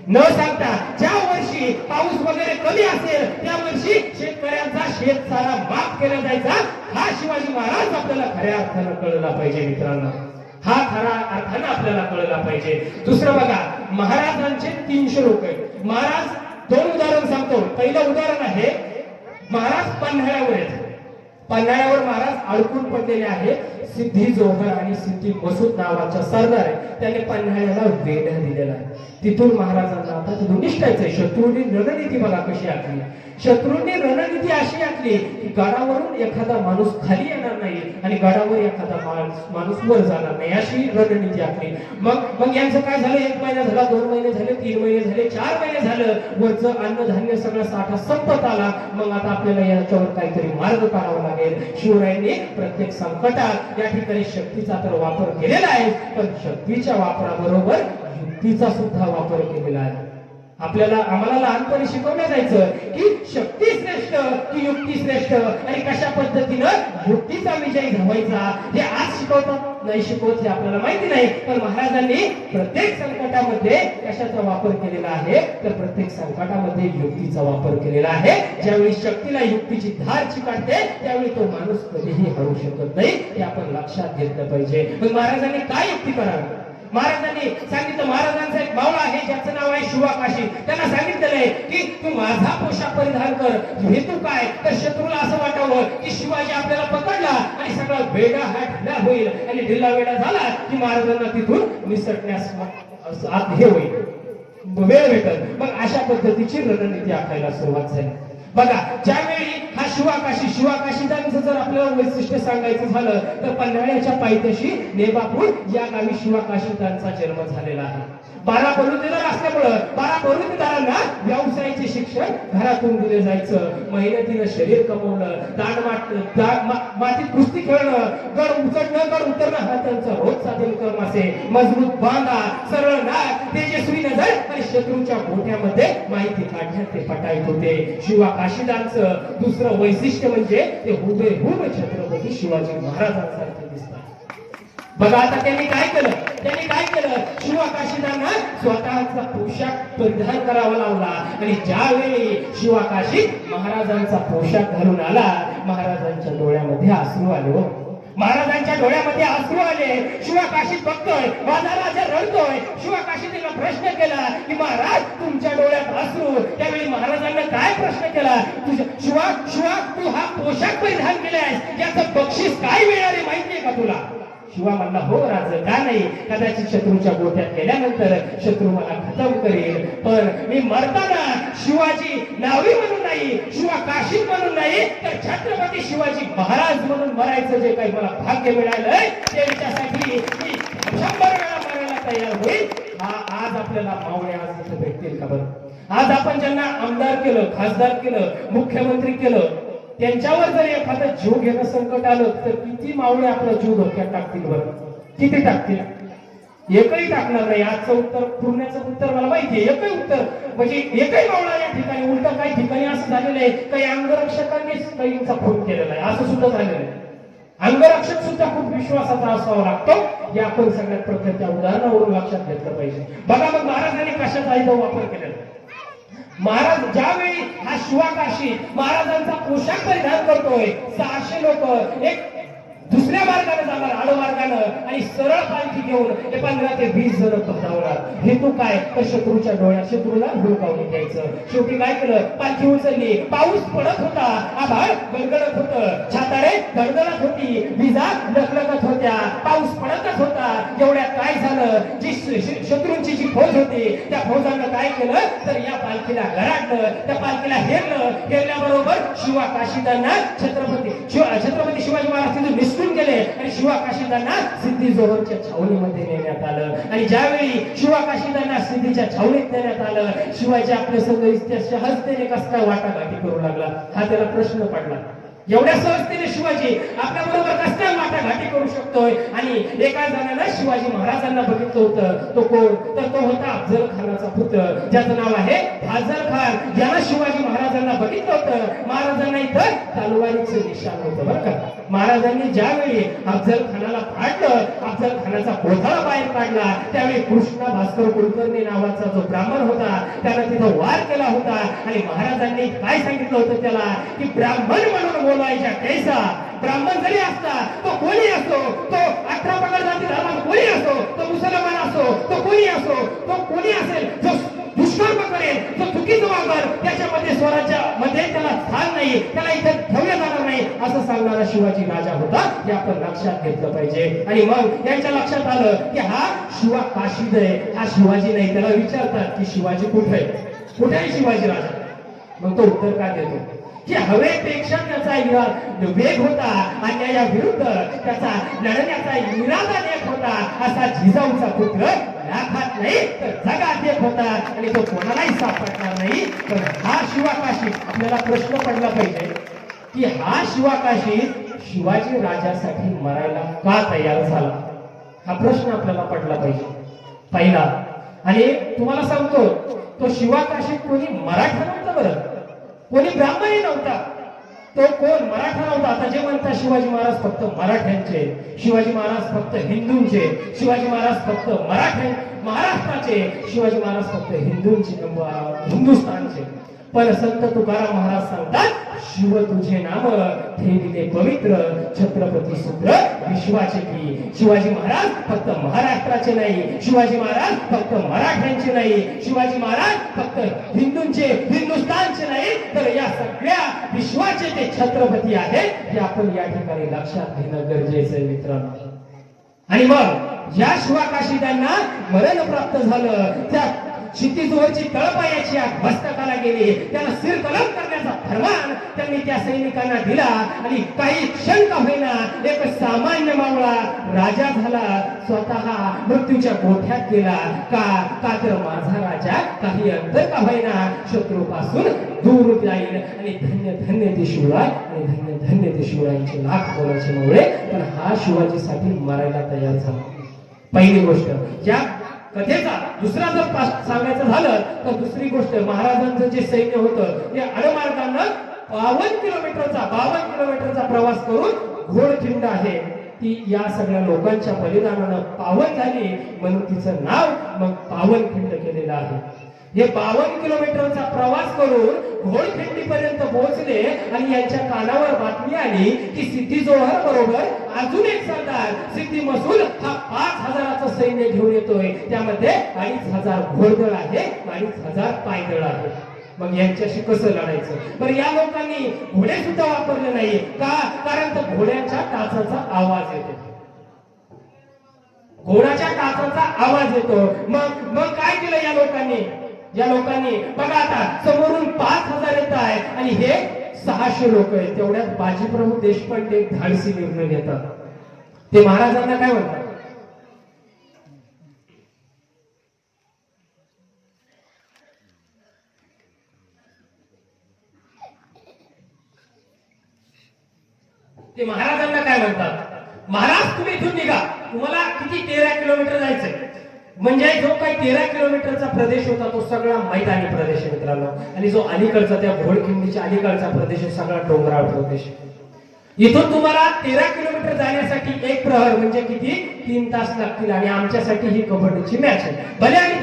S2: न सांगता ज्या वर्षी पाऊस वगैरे कमी असेल त्या वर्षी शेतकऱ्यांचा शेतसारा माफ केला जायचा. हा शिवाजी महाराज आपल्याला खऱ्या अर्थानं कळला पाहिजे. मित्रांनो हा खऱ्या अर्थानं आपल्याला कळला पाहिजे. दुसरं बघा महाराजांचे 300 लोक आहेत. महाराज 2 उदाहरण सांगतो. पहिलं उदाहरण आहे महाराज पन्हाळ्यावर आहेत. पन्हाळ्यावर महाराज अडकून पडलेले आहे. सिद्धी जोहर आणि सिद्धी मसूद नावाचा सरदार आहे त्याने पन्हाळ्याला वेढा दिलेला आहे. तिथून महाराजांना आता तिथून निष्ठायचंय. शत्रूंनी रणनीती बघा कशी आखली. शत्रूंनी रणनीती अशी आखली की गडावरून एखादा माणूस खाली येणार नाही आणि गडावर एखादा माणूस वर जाणार नाही अशी रणनीती आखली. मग यांचं काय झालं 1 महिना झाला 2 महिने झाले 3 महिने झाले 4 महिने झालं. वरचं अन्नधान्य सगळं साठा संपत आला. मग आता आपल्याला याच्यावर काहीतरी मार्ग काढावा लागेल. शिवरायांनी प्रत्येक संकटात या ठिकाणी शक्तीचा तर वापर केलेला आहे पण शक्तीच्या वापराबरोबर युक्तीचा सुद्धा वापर केलेला आहे. आम्हाला लहानपणी शिकवलं जायचं की शक्ती श्रेष्ठ की युक्ती श्रेष्ठ आणि कशा पद्धतीनं युक्तीचा विजय घ्यायचा हे आज शिकवतात नाही शिकवत हे आपल्याला माहिती नाही. पण महाराजांनी प्रत्येक संकटामध्ये कशाचा वापर केलेला आहे तर प्रत्येक संकटामध्ये युक्तीचा वापर केलेला आहे. ज्यावेळी शक्तीला युक्तीची धार चिकाटते त्यावेळी तो माणूस कधीही हरू शकत नाही हे आपण लक्षात घेतलं पाहिजे. मग महाराजांनी काय युक्ती करावी. महाराजांनी सांगितलं महाराजांचा एक मावळा आहे ज्याचं नाव आहे शिवाकाशी. त्यांना सांगितलेलं आहे की तू माझा पोशाख परिधान कर. हेतू काय तर शत्रूला असं वाटावं की शिवाजी आपल्याला पकडला आणि सगळा वेडा हा ढिला होईल आणि ढिला वेडा झाला की महाराजांना तिथून निसटण्यास हे होईल वेळ भेटल. मग अशा पद्धतीची रणनीती आखायला सुरुवात झाली. बघा ज्यावेळी हा शिवाकाशीचं जर आपल्याला वैशिष्ट्य सांगायचं झालं तर पन्हाळ्याच्या पायथ्याशी नेबापूर या गावी शिवाकाशींचा जन्म झालेला आहे. 12 बलुतेदार असल्यामुळं 12 बलुतेदारांना व्यवसायाचे शिक्षण शिक्षण घरातून दिले जायचं. मेहनतीनं शरीर कमवलं, मातीत कुस्ती खेळणं, गड उचलणं गड उतरणं हा त्यांचा रोजचा दिनक्रम असे. मजबूत बांधा, सरळ नाक, तेजस्वी नजर आणि शत्रूंच्या गोठ्यामध्ये माहिती काढण्यात ते पटाईत होते. शिवा काशीदांचं दुसरं वैशिष्ट्य म्हणजे ते हुबेहूब छत्रपती शिवाजी महाराजांसारखे दिसतात. बघा आता त्यांनी काय केलं, शिवा काशीदांना स्वतःचा पोशाख परिधान करावा लावला. आणि ज्यावेळी शिवा काशी महाराजांचा पोशाख घालून आला, महाराजांच्या डोळ्यामध्ये अश्रू आले. महाराजांच्या डोळ्यामध्ये अश्रू आले. शिवा काशीत बघतोय, माझा राजा रडतोय. शिवा काशीदीला प्रश्न केला की महाराज तुमच्या डोळ्यात अश्रू. त्यावेळी महाराजांना काय प्रश्न केला, शिवा तू हा पोशाख परिधान केलाय, याचं बक्षीस काय मिळणार आहे माहितीये का तुला? शिवा म्हणला, हो राज, का नाही, कदाचित शत्रूच्या गोठ्यात गेल्यानंतर शत्रू मला खतम करेल, पण मी मरताना शिवाजी नावी म्हणून नाही, शिवा काशी म्हणून नाही, तर छत्रपती शिवाजी महाराज म्हणून मरायचं जे काही मला भाग्य मिळालंय त्याच्यासाठी मी 100 वेळा मरायला तयार होईल. आज आपल्याला मावळे आज इथे भेटतील का बरं? आज आपण ज्यांना आमदार केलं, खासदार केलं, मुख्यमंत्री केलं, त्यांच्यावर जर एखादं जीव घेणं संकट आलं तर किती मावळे आपला जीव धोक्यात टाकतील बरं? किती टाकतील? एकही टाकणार नाही. आजचं उत्तर पुरण्याचं उत्तर मला माहितीये, एकही उत्तर म्हणजे एकही मावळा या ठिकाणी. उलट काही ठिकाणी असं झालेलं आहे, काही अंगरक्षकांनीच काहींचा फोन केलेला आहे, असं सुद्धा झालेलं आहे. अंगरक्षक सुद्धा खूप विश्वासाचा असावा लागतो, हे आपण सगळ्यात प्रथम त्या उदाहरणावरून लक्षात घेतलं पाहिजे. बघा मग महाराजांनी कशाचा इथं वापर केलेला. महाराज ज्यावेळी हा शिवा काशी महाराजांचा पोशाख परिधान करतोय, 600 लोक एक दुसऱ्या मार्गाने जाणार, आडमार्गानं, आणि सरळ पालखी घेऊन 15 ते 20 जण पधावणार. हेतू काय, तर शत्रूच्या डोळ्यात शत्रूला हुडकावून द्यायचं. शेवटी काय केलं, पालखी उचलली. पाऊस पडत होता, आभाळ गडगडत होतं, छाताडे गडगडत होती, विजा लखलखत होत्या, पाऊस पडतच होता. एवढ्यात काय झालं, जी शत्रूंची जी फौज होती त्या फौजानं काय केलं, तर या पालखीला गराटलं, त्या पालखीला हेरल्याबरोबर शिवा काशीदांना छत्रपती शिवाजी महाराज निसटून गेले आणि शिवा काशीदांना सिद्धी जोहरच्या छावणीमध्ये नेण्यात आलं. आणि ज्यावेळी शिवा काशीदांना सिद्धीच्या छावणीत नेण्यात आलं, शिवाजी आपल्या सगळं सहजतेने कस काय वाटाघाटी करू लागला, हा त्याला प्रश्न पडला. एवढ्या सहजतेने शिवाजी आपल्या बरोबर कस काय वाटाघाटी करू शकतोय? आणि एका जणानं शिवाजी महाराजांना बघितलं होतं. तो कोण, तर तो होता अफजल खानाचा पुत्र, ज्याचं नाव आहे फाजल खान. यानं शिवाजी महाराजांना बघितलं होतं. महाराजांना इथं तलवारीचं निशाण होतं बरं का. महाराजांनी ज्यावेळी अफजल खानाला फाडलं, अफजल खानाचा कोथळा बाहेर काढला, त्यावेळी कृष्णा भास्कर कुलकर्णी नावाचा जो ब्राह्मण होता त्यानं तिथं वार केला होता. आणि महाराजांनी काय सांगितलं होतं त्याला, की ब्राह्मण म्हणून बोलायच्या कैसा, ब्राह्मण जरी असता तो कोणी असो, तो 18 पगड जाती धर्मात कोणी असो, तो मुसलमान असो, तो कोणी असो, तो कोणी असेल, जो दुष्कर्म करेल, जो चुकीचं वापर, त्याच्यामध्ये स्वराज्यामध्ये त्याला स्थान नाही, त्याला इथं ठेवलं जाणार नाही, असं सांगणारा शिवाजी राजा होता. हे आपण लक्षात घेतलं पाहिजे. आणि मग यांच्या लक्षात आलं की हा शिवा काशीद आहे, हा शिवाजी नाही. त्याला विचारतात की शिवाजी कुठे आहे शिवाजी राजा? मग तो उत्तर काय देतो की हवेपेक्षा त्याचा वेग होता, अन्यायाविरुद्ध त्याचा लढण्याचा इरादा एक होता. असा जिजाऊचा पुत्र लाखात नाही तर जगात एक होता, आणि तो कोणालाही सापडणार नाही. पण हा शिवा काशी, आपल्याला प्रश्न पडला पाहिजे की हा शिवा काशी शिवाजी राजासाठी मरायला का तयार झाला? हा प्रश्न आपल्याला पडला पाहिजे पहिला. आणि तुम्हाला सांगतो, तो शिवा काशीत कोणी मराठा नव्हता बरं, कोणी ब्राह्मणही नव्हता. तो कोण, मराठा नव्हता. आता जे म्हणतात शिवाजी महाराज फक्त मराठ्यांचे, शिवाजी महाराज फक्त हिंदूंचे, शिवाजी महाराज फक्त महाराष्ट्राचे, शिवाजी महाराज फक्त हिंदुस्थानचे. पण संत तुकाराम महाराज सांगतात, शिव तुझे नाम ठेविले पवित्र, छत्रपती सूत्र विश्वाचे की. शिवाजी महाराज फक्त महाराष्ट्राचे नाही, शिवाजी महाराज फक्त मराठ्यांचे नाही, शिवाजी महाराज फक्त हिंदुस्थानचे नाही, तर या सगळ्या विश्वाचे ते छत्रपती आहेत. हे आपण या ठिकाणी लक्षात घेणं गरजेचं आहे मित्रांनो. आणि मग या शिवा काशीदांना मरण प्राप्त झालं. त्या क्षितिजवरची तळपायाची आग मस्तकाला गेली, त्याला सिरकलम करण्याचा फरमान त्यांनी त्या सैनिकांना दिला आणि काही क्षण का होईना एक सामान्य मावळा राजा झाला, स्वतः मृत्यूच्या गोठ्यात गेला. का तर माझा राजा काही अंतर का होईना शत्रूपासून दूर जाईल. आणि धन्य धन्य ते शिवराय आणि धन्य धन्य ते शिवरायांचे लाख बोलाचे मावळे. पण हा शिवाजीसाठी मरायला तयार झाला. पहिली गोष्ट या कथेचा दुसरा जर सांगायचं झालं तर दुसरी गोष्ट महाराजांचं जे सैन्य होतं ते अडमार्गानं 52 किलोमीटरचा प्रवास करून घोडखिंड आहे ती या सगळ्या लोकांच्या बलिदानानं पावन झाली म्हणून तिचं नाव मग पावनखिंड केलेलं आहे. हे 52 किलोमीटरचा प्रवास करून घोडखिंडीपर्यंत पोहोचले आणि यांच्या कानावर बातमी आली की सिद्धी जोहर बरोबर अजून एक सरदार सिद्धी मसूल हा 5000चं सैन्य घेऊन येतोय. त्यामध्ये 2500 घोडदळ आहे, 2500 पायदळ आहे. मग यांच्याशी कसं लढायचं? बरं, या लोकांनी घोडे सुद्धा वापरले नाही का? कारण तर घोड्याच्या टाचाचा आवाज येतो, घोड्याच्या टाचाचा आवाज येतो. मग काय केलं या लोकांनी? बघा आता समोरून 5000 येत आहे आणि हे 600 लोक आहेत. तेवढ्यात बाजीप्रभू देशपांडे एक धाडसी निर्णय घेतात. ते महाराजांना काय म्हणतात? महाराज तुम्ही इथून निघा, तुम्हाला किती 13 किलोमीटर जायचंय. म्हणजे जो काही 13 किलोमीटरचा प्रदेश होता तो सगळा मैदानी प्रदेश आहे मित्रांनो. आणि जो अलीकडचा त्या घोडखिंडीच्या अलीकडचा प्रदेश आहे सगळा डोंगराळ प्रदेश. इथून तुम्हाला 13 किलोमीटर जाण्यासाठी एक प्रहर म्हणजे किती 3 तास लागतील. आणि आमच्यासाठी ही कबड्डीची मॅच आहे. भले आम्ही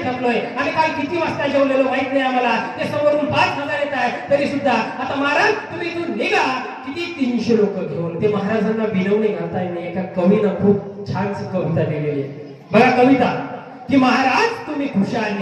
S2: थकलोय आणि काल किती वाजता जेवलेलो माहित नाही आम्हाला. ते समोरून 5000 येत आहे तरी सुद्धा आता महाराज तुम्ही इथून निघा किती 300 लोक घेऊन. ते महाराजांना विनवणी घालता येईल. एका कवीनं खूप छानशी कविता लिहिलेली आहे. बघा कविता की महाराज तुम्ही खुशाल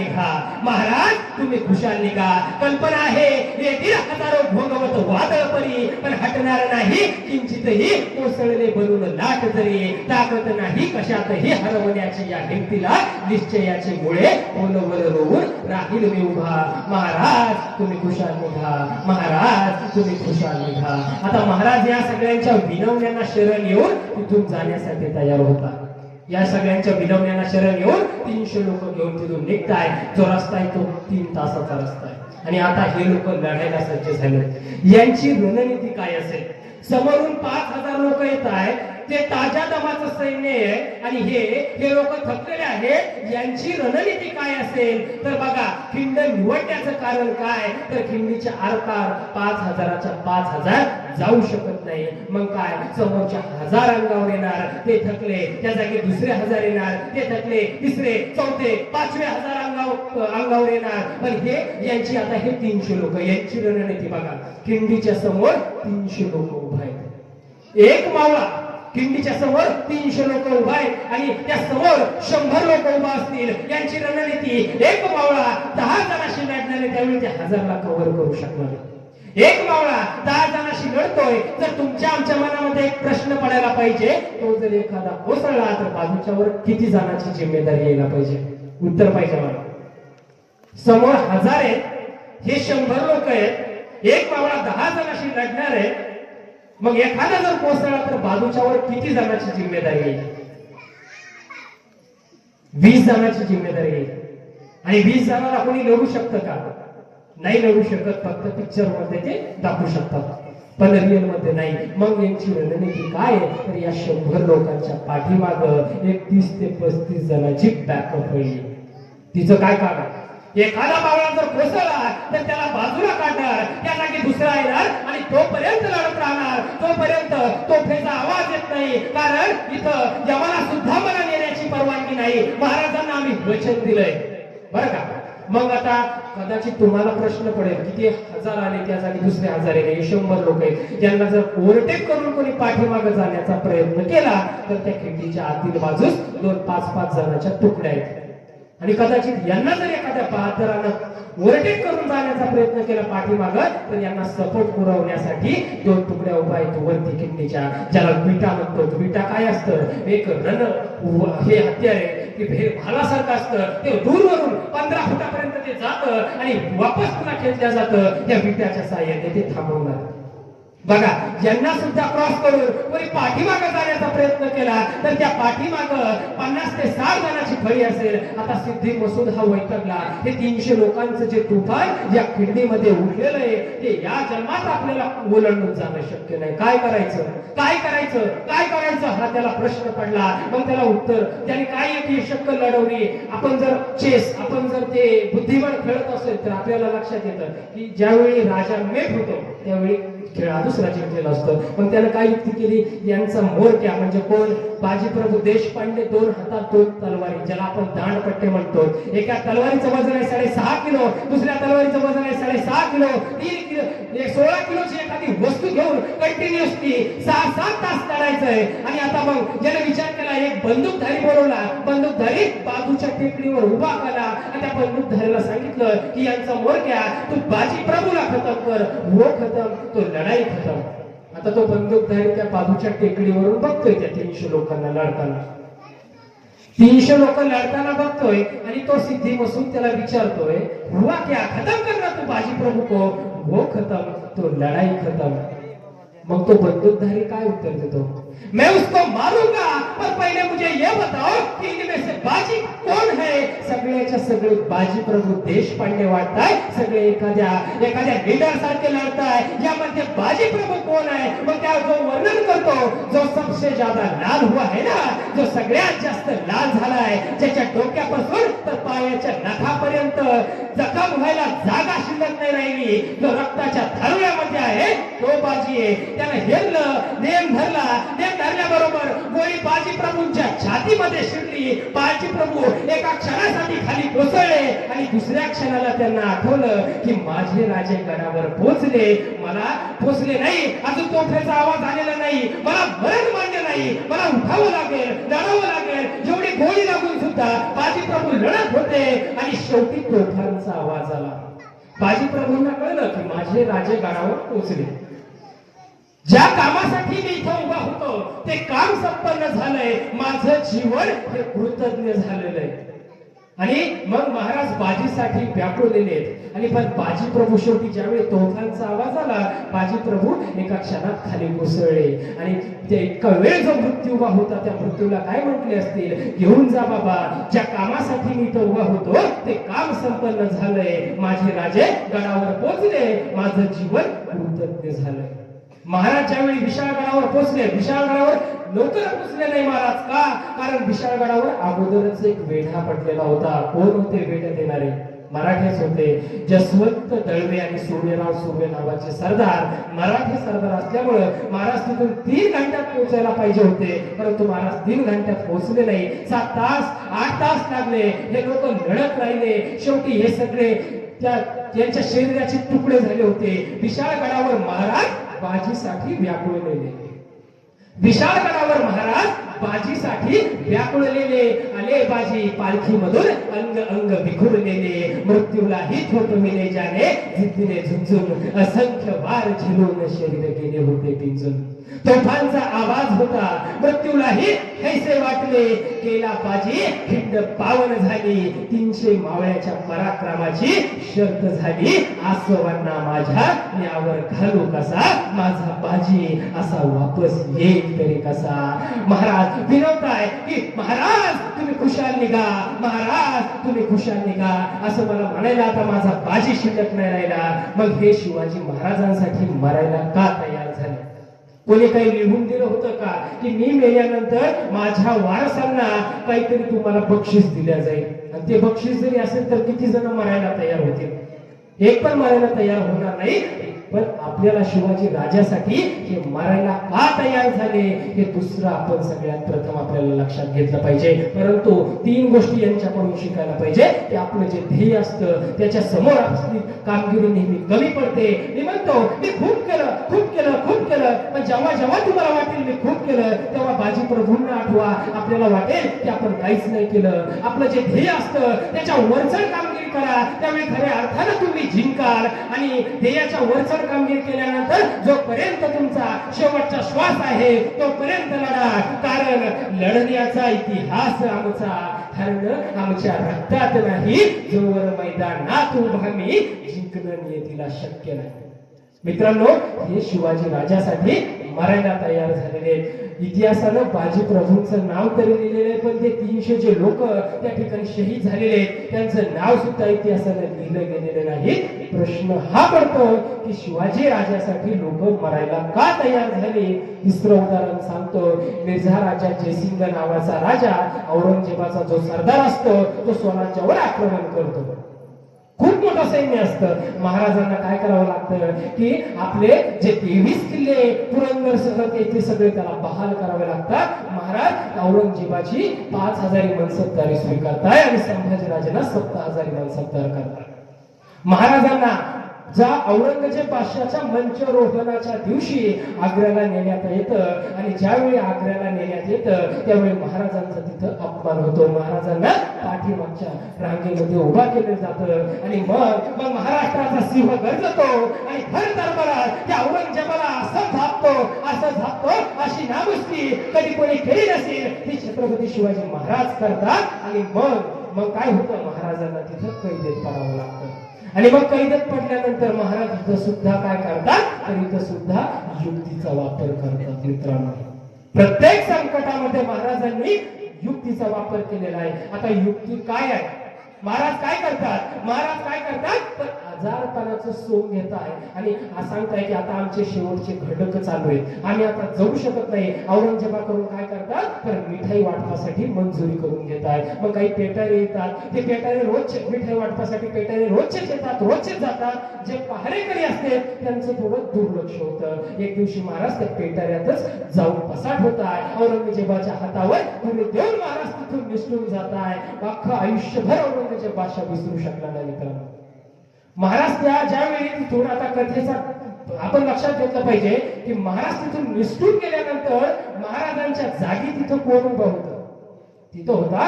S2: निघा, कल्पना आहे येतील हजारो भोगवत वादळ परी, पण हटणार नाही किंचितही कोसळले बनून लाट जरी, ताकद नाही कशातही हरवण्याची या हिमतीला, निश्चयाचे मुळे ओलवर रोवून राहील मी उभा. महाराज तुम्ही खुशाल निघा. आता महाराज या सगळ्यांच्या विनवण्यांना शरण येऊन तिथून जाण्यासाठी तयार होता. या सगळ्यांच्या विनवण्यांना शरण येऊन 300 लोक घेऊन तिथून निघताय. जो रस्ता आहे तो 3 तासाचा रस्ता आहे. आणि आता हे लोक लढायला सज्ज झाले. यांची रणनीती काय असेल? समोरून 5000 लोक येत आहेत, ते ताज्या दमाचं सैन्य आहे आणि हे लोक थकलेले आहेत. यांची रणनीती काय असेल तर बघा, खिंड निवडण्याचं कारण काय तर खिंडीच्या आरपार 5000च्या 5000 जाऊ शकत नाही. मग काय, समोरच्या 1000 अंगावर येणार, ते थकले. त्या जागी दुसरे 1000 येणार, ते थकले. तिसरे, चौथे, 5वे 1000 अंगावर येणार. पण यांची आता हे 300 लोक, यांची रणनीती बघा. खिंडीच्या समोर 300 लोक उभा आहेत. एक मावळा खिंडीच्या समोर 300 लोक उभा आहेत आणि त्या समोर 100 लोक उभा असतील. यांची रणनीती, एक मावळा 10 जणांशी लढणारे त्यावेळी ते 1000ला कव्हर करू शकणार. एक मावळा 10 जणांशी लढतोय तर तुमच्या आमच्या मनामध्ये एक प्रश्न पडायला पाहिजे, तो जर एखादा कोसळला तर बाजूच्यावर किती जणांची जिम्मेदारी यायला पाहिजे? उत्तर पाहिजे मला. समोर 1000 आहेत, हे 100 लोक आहेत, एक मावळा 10 जणांशी लढणार आहे. मग एखादा जर कोसळला तर बाजूच्यावर किती जणांची जिम्मेदारी येईल? 20 जणांची जिम्मेदारी येईल. आणि 20 जणांना कोणी लढू शकतं का? नाही लढू शकत. फक्त पिक्चर मध्ये ते दाखवू शकतात, पण रिअल मध्ये नाही. मग यांची रणनीती काय तर या 100 लोकांच्या पाठीमाग एक 30 ते 35 जणांची बॅकअप होईल. तिचं काय काम आहे? एखादा मावळा जर कोसळला तर त्याला बाजूला काढणार, त्या जागी दुसरा येणार आणि तोपर्यंत लढत राहणार, तोपर्यंत तोफेचा आवाज येत नाही. कारण इथं जवाना सुद्धा मला नेण्याची परवानगी नाही. महाराजांना आम्ही वचन दिलंय बरं का. मग आता कदाचित तुम्हाला प्रश्न पडेल किती 1000 आले, त्या जागी दुसरे 1000 आले, 100 लोक आहेत. ज्यांना जर ओव्हरटेक करून कोणी पाठीमागे जाण्याचा प्रयत्न केला तर त्या खिंडीच्या आतील बाजूस 2-5-5 जणांच्या तुकड्या आहेत. आणि कदाचित यांना जर एखाद्या बहादरानं ओव्हरटेक करून जाण्याचा प्रयत्न केला पाठीमागं, पण यांना सपोर्ट पुरवण्यासाठी 2 तुकड्या उभा आहेत वरती किंडीच्या, ज्याला विटा म्हणतो. विटा काय असतं? एक हे हत्यार आहे, ते भालासारखं असतं. ते दूरवरून 15 फुटापर्यंत ते जातं आणि वापस पुन्हा खेचल्या जातं. त्या विट्याच्या साहाय्याने ते थांबवणार. बघा, ज्यांना सुद्धा क्रॉस करून कोणी पाठीमागं जाण्याचा प्रयत्न केला तर त्या पाठीमागं 50 ते 60 जणांची फळी असेल. आता सिद्धी मसूद हा वैतागला. हे 300 लोकांचं जे तुफान या खिंडीमध्ये उडलेलं आहे ते या जन्मात आपल्याला ओलांडून जाणं शक्य नाही. काय करायचं, काय करायचं, काय करायचं, हा त्याला प्रश्न पडला. मग त्याला उत्तर त्याने काय एक शक्कल लढवली. आपण जर आपण जर ते बुद्धिबळ खेळत असेल तर आपल्याला लक्षात येतं की ज्यावेळी राजा मेट होतो त्यावेळी खेळ हा दुसरा जिंकलेला असतो. पण त्यानं काय युक्ती केली? यांचा मोरक्या म्हणजे कोण? बाजीप्रभू देशपांडे 2 हातात 2 तलवारी, ज्याला आपण दांडपट्टे म्हणतो. एका तलवारीचं वजन आहे 6.5 किलो, दुसऱ्या तलवारीचं वजन आहे 6.5 किलो. 3 किलो 16 किलोची एखादी वस्तू घेऊन कंटिन्युअसली 6-7 तास लढायचंय. आणि आता मग ज्याने विचार केला, एक बंदूकधारी बोलवला. बंदूकधारी बाजूच्या टेकडीवर उभा केला आणि त्या बंदूकधारीला सांगितलं की यांचा मोरक्या तू बाजीप्रभूला खतम कर, वो खतम तो लढाई खतम. आता तो बंदूकधारी त्या बाजूच्या टेकडीवरून बघतोय त्या 300 लोकांना लढताना. 300 लोक लढताना बघतोय आणि तो सिद्धी मसूद त्याला विचारतोय, हुआ क्या, खत्म करना तू बाजीप्रभू को, वो खत्म तो लढाई खत्म. मग तो बंदूकधारी काय उत्तर देतो? मैं उसको मारूंगा, पर पहले मुझे ये बताओ कि इनमें से बाजी कौन है? सगळ्याच्या सगळे बाजी प्रभू देशपांडे वाटताय, सगळे एखाद्या लीडर सारखे लढताय. यामध्ये बाजी प्रभू कोण आहे? मग त्या जो वर्णन करतो, जो सबसे ज्यादा लाल हुआ है ना, जो सगळ्यात जास्त लाल झालाय, ज्याच्या डोक्यापासून तर पायाच्या नखापर्यंत जखम व्हायला जागा शिल्लक नाही राहिली, जो रक्ताच्या थारोळ्यामध्ये आहे तो बाजी आहे. त्याने हेरलं, नेम धरल्याबरोबर गोळी बाजी प्रभूंच्या छातीमध्ये शिरली. बाजी प्रभू एका क्षणासाठी खाली कोसळले आणि दुसऱ्या क्षणाला त्यांना आठवलं की माझे राजे गडावर पोहोचले. मला पोहोचले नाही, अजून तोफेचा आवाज आलेला नाही, मला मरण मान्य नाही, मला उठावं लागेल, लढावं लागेल. एवढी गोळी लागून सुद्धा बाजी प्रभू लढत होते आणि शेवटी तोफांचा आवाज आला. बाजी प्रभूंना कळलं की माझे राजे गडावर पोहोचले. ज्या कामासाठी मी इथं उभा होतो ते काम संपन्न झालंय, माझं जीवन हे कृतज्ञ झालेलं आहे. आणि मग महाराज बाजीसाठी व्याकुळलेले आहेत. आणि पण बाजी प्रभू शेवटी ज्यावेळी तोफांचा आवाज आला, बाजी प्रभू एका क्षणात खाली कोसळले. आणि ते इतका वेळ जो मृत्यू उभा होता त्या मृत्यूला काय म्हटले असतील? घेऊन जा बाबा, ज्या कामासाठी मी इथं उभा होतो ते काम संपन्न झालंय, माझे राजे गडावर पोहोचले, माझं जीवन कृतज्ञ झालंय. महाराज ज्यावेळी विशाळगडावर पोहोचले, विशाळगडावर लवकर पोहोचले नाही महाराज. का? कारण विशाळगडावर अगोदरच एक वेढा पडलेला होता. कोण होते वेढा देणारे? मराठेच होते. जसवंत दळवे आणि सूर्यराव सुर्वे नावाचे सरदार, मराठी सरदार असल्यामुळे महाराज तिथून 3 घंट्यात पोहोचायला पाहिजे होते, परंतु महाराज 3 घंट्यात पोहोचले नाही. 7 तास 8 तास लागले. हे लोक लढत राहिले. शेवटी हे सगळे त्यांच्या शरीराचे तुकडे झाले होते. विशाळगडावर महाराज बाजीसाठी व्याकुळलेले. विशाळगडावर महाराज बाजीसाठी व्याकुळलेले. आले बाजी पालखीमधून अंग अंग विखुरलेले. मृत्यूलाही थोपविले जाणे, जिद्दीने झुंजून असंख्य वार झेलून शरीर गेले होते पिंजून. तोफांचा आवाज होता, मृत्यूलाही कैसे वाटले. केला बाजी खिंड पावन झाली. 300 मावळ्याच्या पराक्रमाची शर्त झाली. आसवांना माझ्या यावर घालू कसा, माझा बाजी असा वापस येईल तरी कसा. महाराज विनवताय की महाराज तुम्ही खुशाल निघा, महाराज तुम्ही खुशाल निघा, असं मला म्हणायला आता माझा बाजी शिल्लक नाही राहिला. मग हे शिवाजी महाराजांसाठी मरायला का तयार झाले? कोणी काही लिहून दिलं होतं का की मी मेल्यानंतर माझ्या वारसांना काहीतरी तुम्हाला बक्षीस दिल्या जाईल? आणि ते बक्षीस जरी असेल तर किती जण मरायला तयार होतील? एक पण मरायला तयार होणार नाही. पण आपल्याला शिवाजी राजासाठी हे मरायला का तयार झाले हे दुसरं आपण सगळ्यात प्रथम आपल्याला लक्षात घेतलं पाहिजे. परंतु 3 गोष्टी यांच्याकडून शिकायला पाहिजे की आपलं जे ध्येय असतं त्याच्या समोर आपली कामगिरी नेहमी कमी पडते. मी म्हणतो मी खूप केलं, पण जेव्हा जेव्हा तुम्हाला वाटेल मी खूप केलं, तेव्हा बाजी प्रभूंना आठवा. आपल्याला वाटेल की आपण काहीच नाही केलं. आपलं जे ध्येय असतं त्याच्या वरचढ कामगिरी करा, त्यावेळी खऱ्या अर्थानं तुम्ही जिंकाल. आणि ध्येयाच्या वरचढ कामगिरी केल्यानंतर जोपर्यंत तुमचा शेवटचा श्वास आहे तोपर्यंत लढा, कारण लढण्याचा इतिहास आमचा, कारण आमच्या रक्तात नाही, जोवर मैदानात उभा मी जिंकणं नियतीला शक्य नाही. मित्रांनो, हे शिवाजी राजासाठी मरायला तयार झालेले आहेत. इतिहासानं बाजी प्रभूंचं नाव तरी लिहिलेलं आहे, पण ते 300 जे लोक त्या ठिकाणी शहीद झालेले आहेत त्यांचं नाव सुद्धा इतिहासानं लिहिलं गेलेलं नाही. प्रश्न हा पडतो की शिवाजी राजासाठी लोक मरायला का तयार झाले. तिसरं उदाहरण सांगतो. मिर्झा राजा जयसिंग नावाचा राजा, औरंगजेबाचा जो सरदार असतो, तो स्वराज्यावर आक्रमण करतो. खूप मोठं सैन्य असतं. महाराजांना काय करावं लागतं की आपले जे 23 किल्ले पुरंदर सह ते सगळे त्याला बहाल करावे लागतात. महाराज औरंगजेबाची 5000 मनसबदारी स्वीकारताय आणि संभाजीराजांना 7000 मनसबदार करतात. महाराजांना ज्या औरंगजेब बादशाहच्या मंचरोहणाच्या दिवशी आग्र्याला नेण्यात येतं आणि ज्यावेळी आग्र्याला नेण्यात येतं त्यावेळी महाराजांचा तिथं अपमान होतो. महाराजांना पाठीमागच्या रांगेमध्ये उभा केलं जातं आणि मग महाराष्ट्राचा सिंह गरजतो आणि भर दरबारात त्या औरंगजेबाला असं झापतो अशी नामुष्की कधी कोणी केली नसेल ती छत्रपती शिवाजी महाराज करतात. आणि मग काय होतं, महाराजांना तिथं कैदेत पडावं लागतं. आणि मग कैदेत पडल्यानंतर महाराज इथं सुद्धा काय करतात, तर इथं सुद्धा युक्तीचा वापर करतात. मित्रांनो, प्रत्येक संकटामध्ये महाराजांनी युक्तीचा वापर केलेला आहे. आता युक्ती काय आहे, महाराज काय करतात तर आजारपणाचं सोंग घेत आहे आणि सांगताय की आता आमचे शेवटचे घटक चालू आहेत, आम्ही आता जाऊ शकत नाही. औरंगजेबाकडून काय करतात तर मिठाई वाटपासाठी मंजुरी करून घेत आहेत. मग काही पेटारे येतात, ते पेटारे रोजचे मिठाई वाटपासाठी पेटारे रोजचेच येतात, रोजचेच जातात. जे पहारेकरी असते त्यांचं थोडं दुर्लक्ष होतं. एक दिवशी महाराज त्या पेटाऱ्यातच जाऊन पसाट होत आहे. औरंगजेबाच्या हातावर पुढे देऊन महाराज तिथून निसटून जात आहे. अख्खं आयुष्यभर औरंगजेब बादशाह विसरू शकला नाही. मित्रांनो, महाराज ज्यावेळी तिथून, आता कथेचा आपण लक्षात घेतलं पाहिजे की महाराज तिथून निसटून गेल्यानंतर महाराजांच्या जागी तिथं कोण उभं होतं, तिथं होता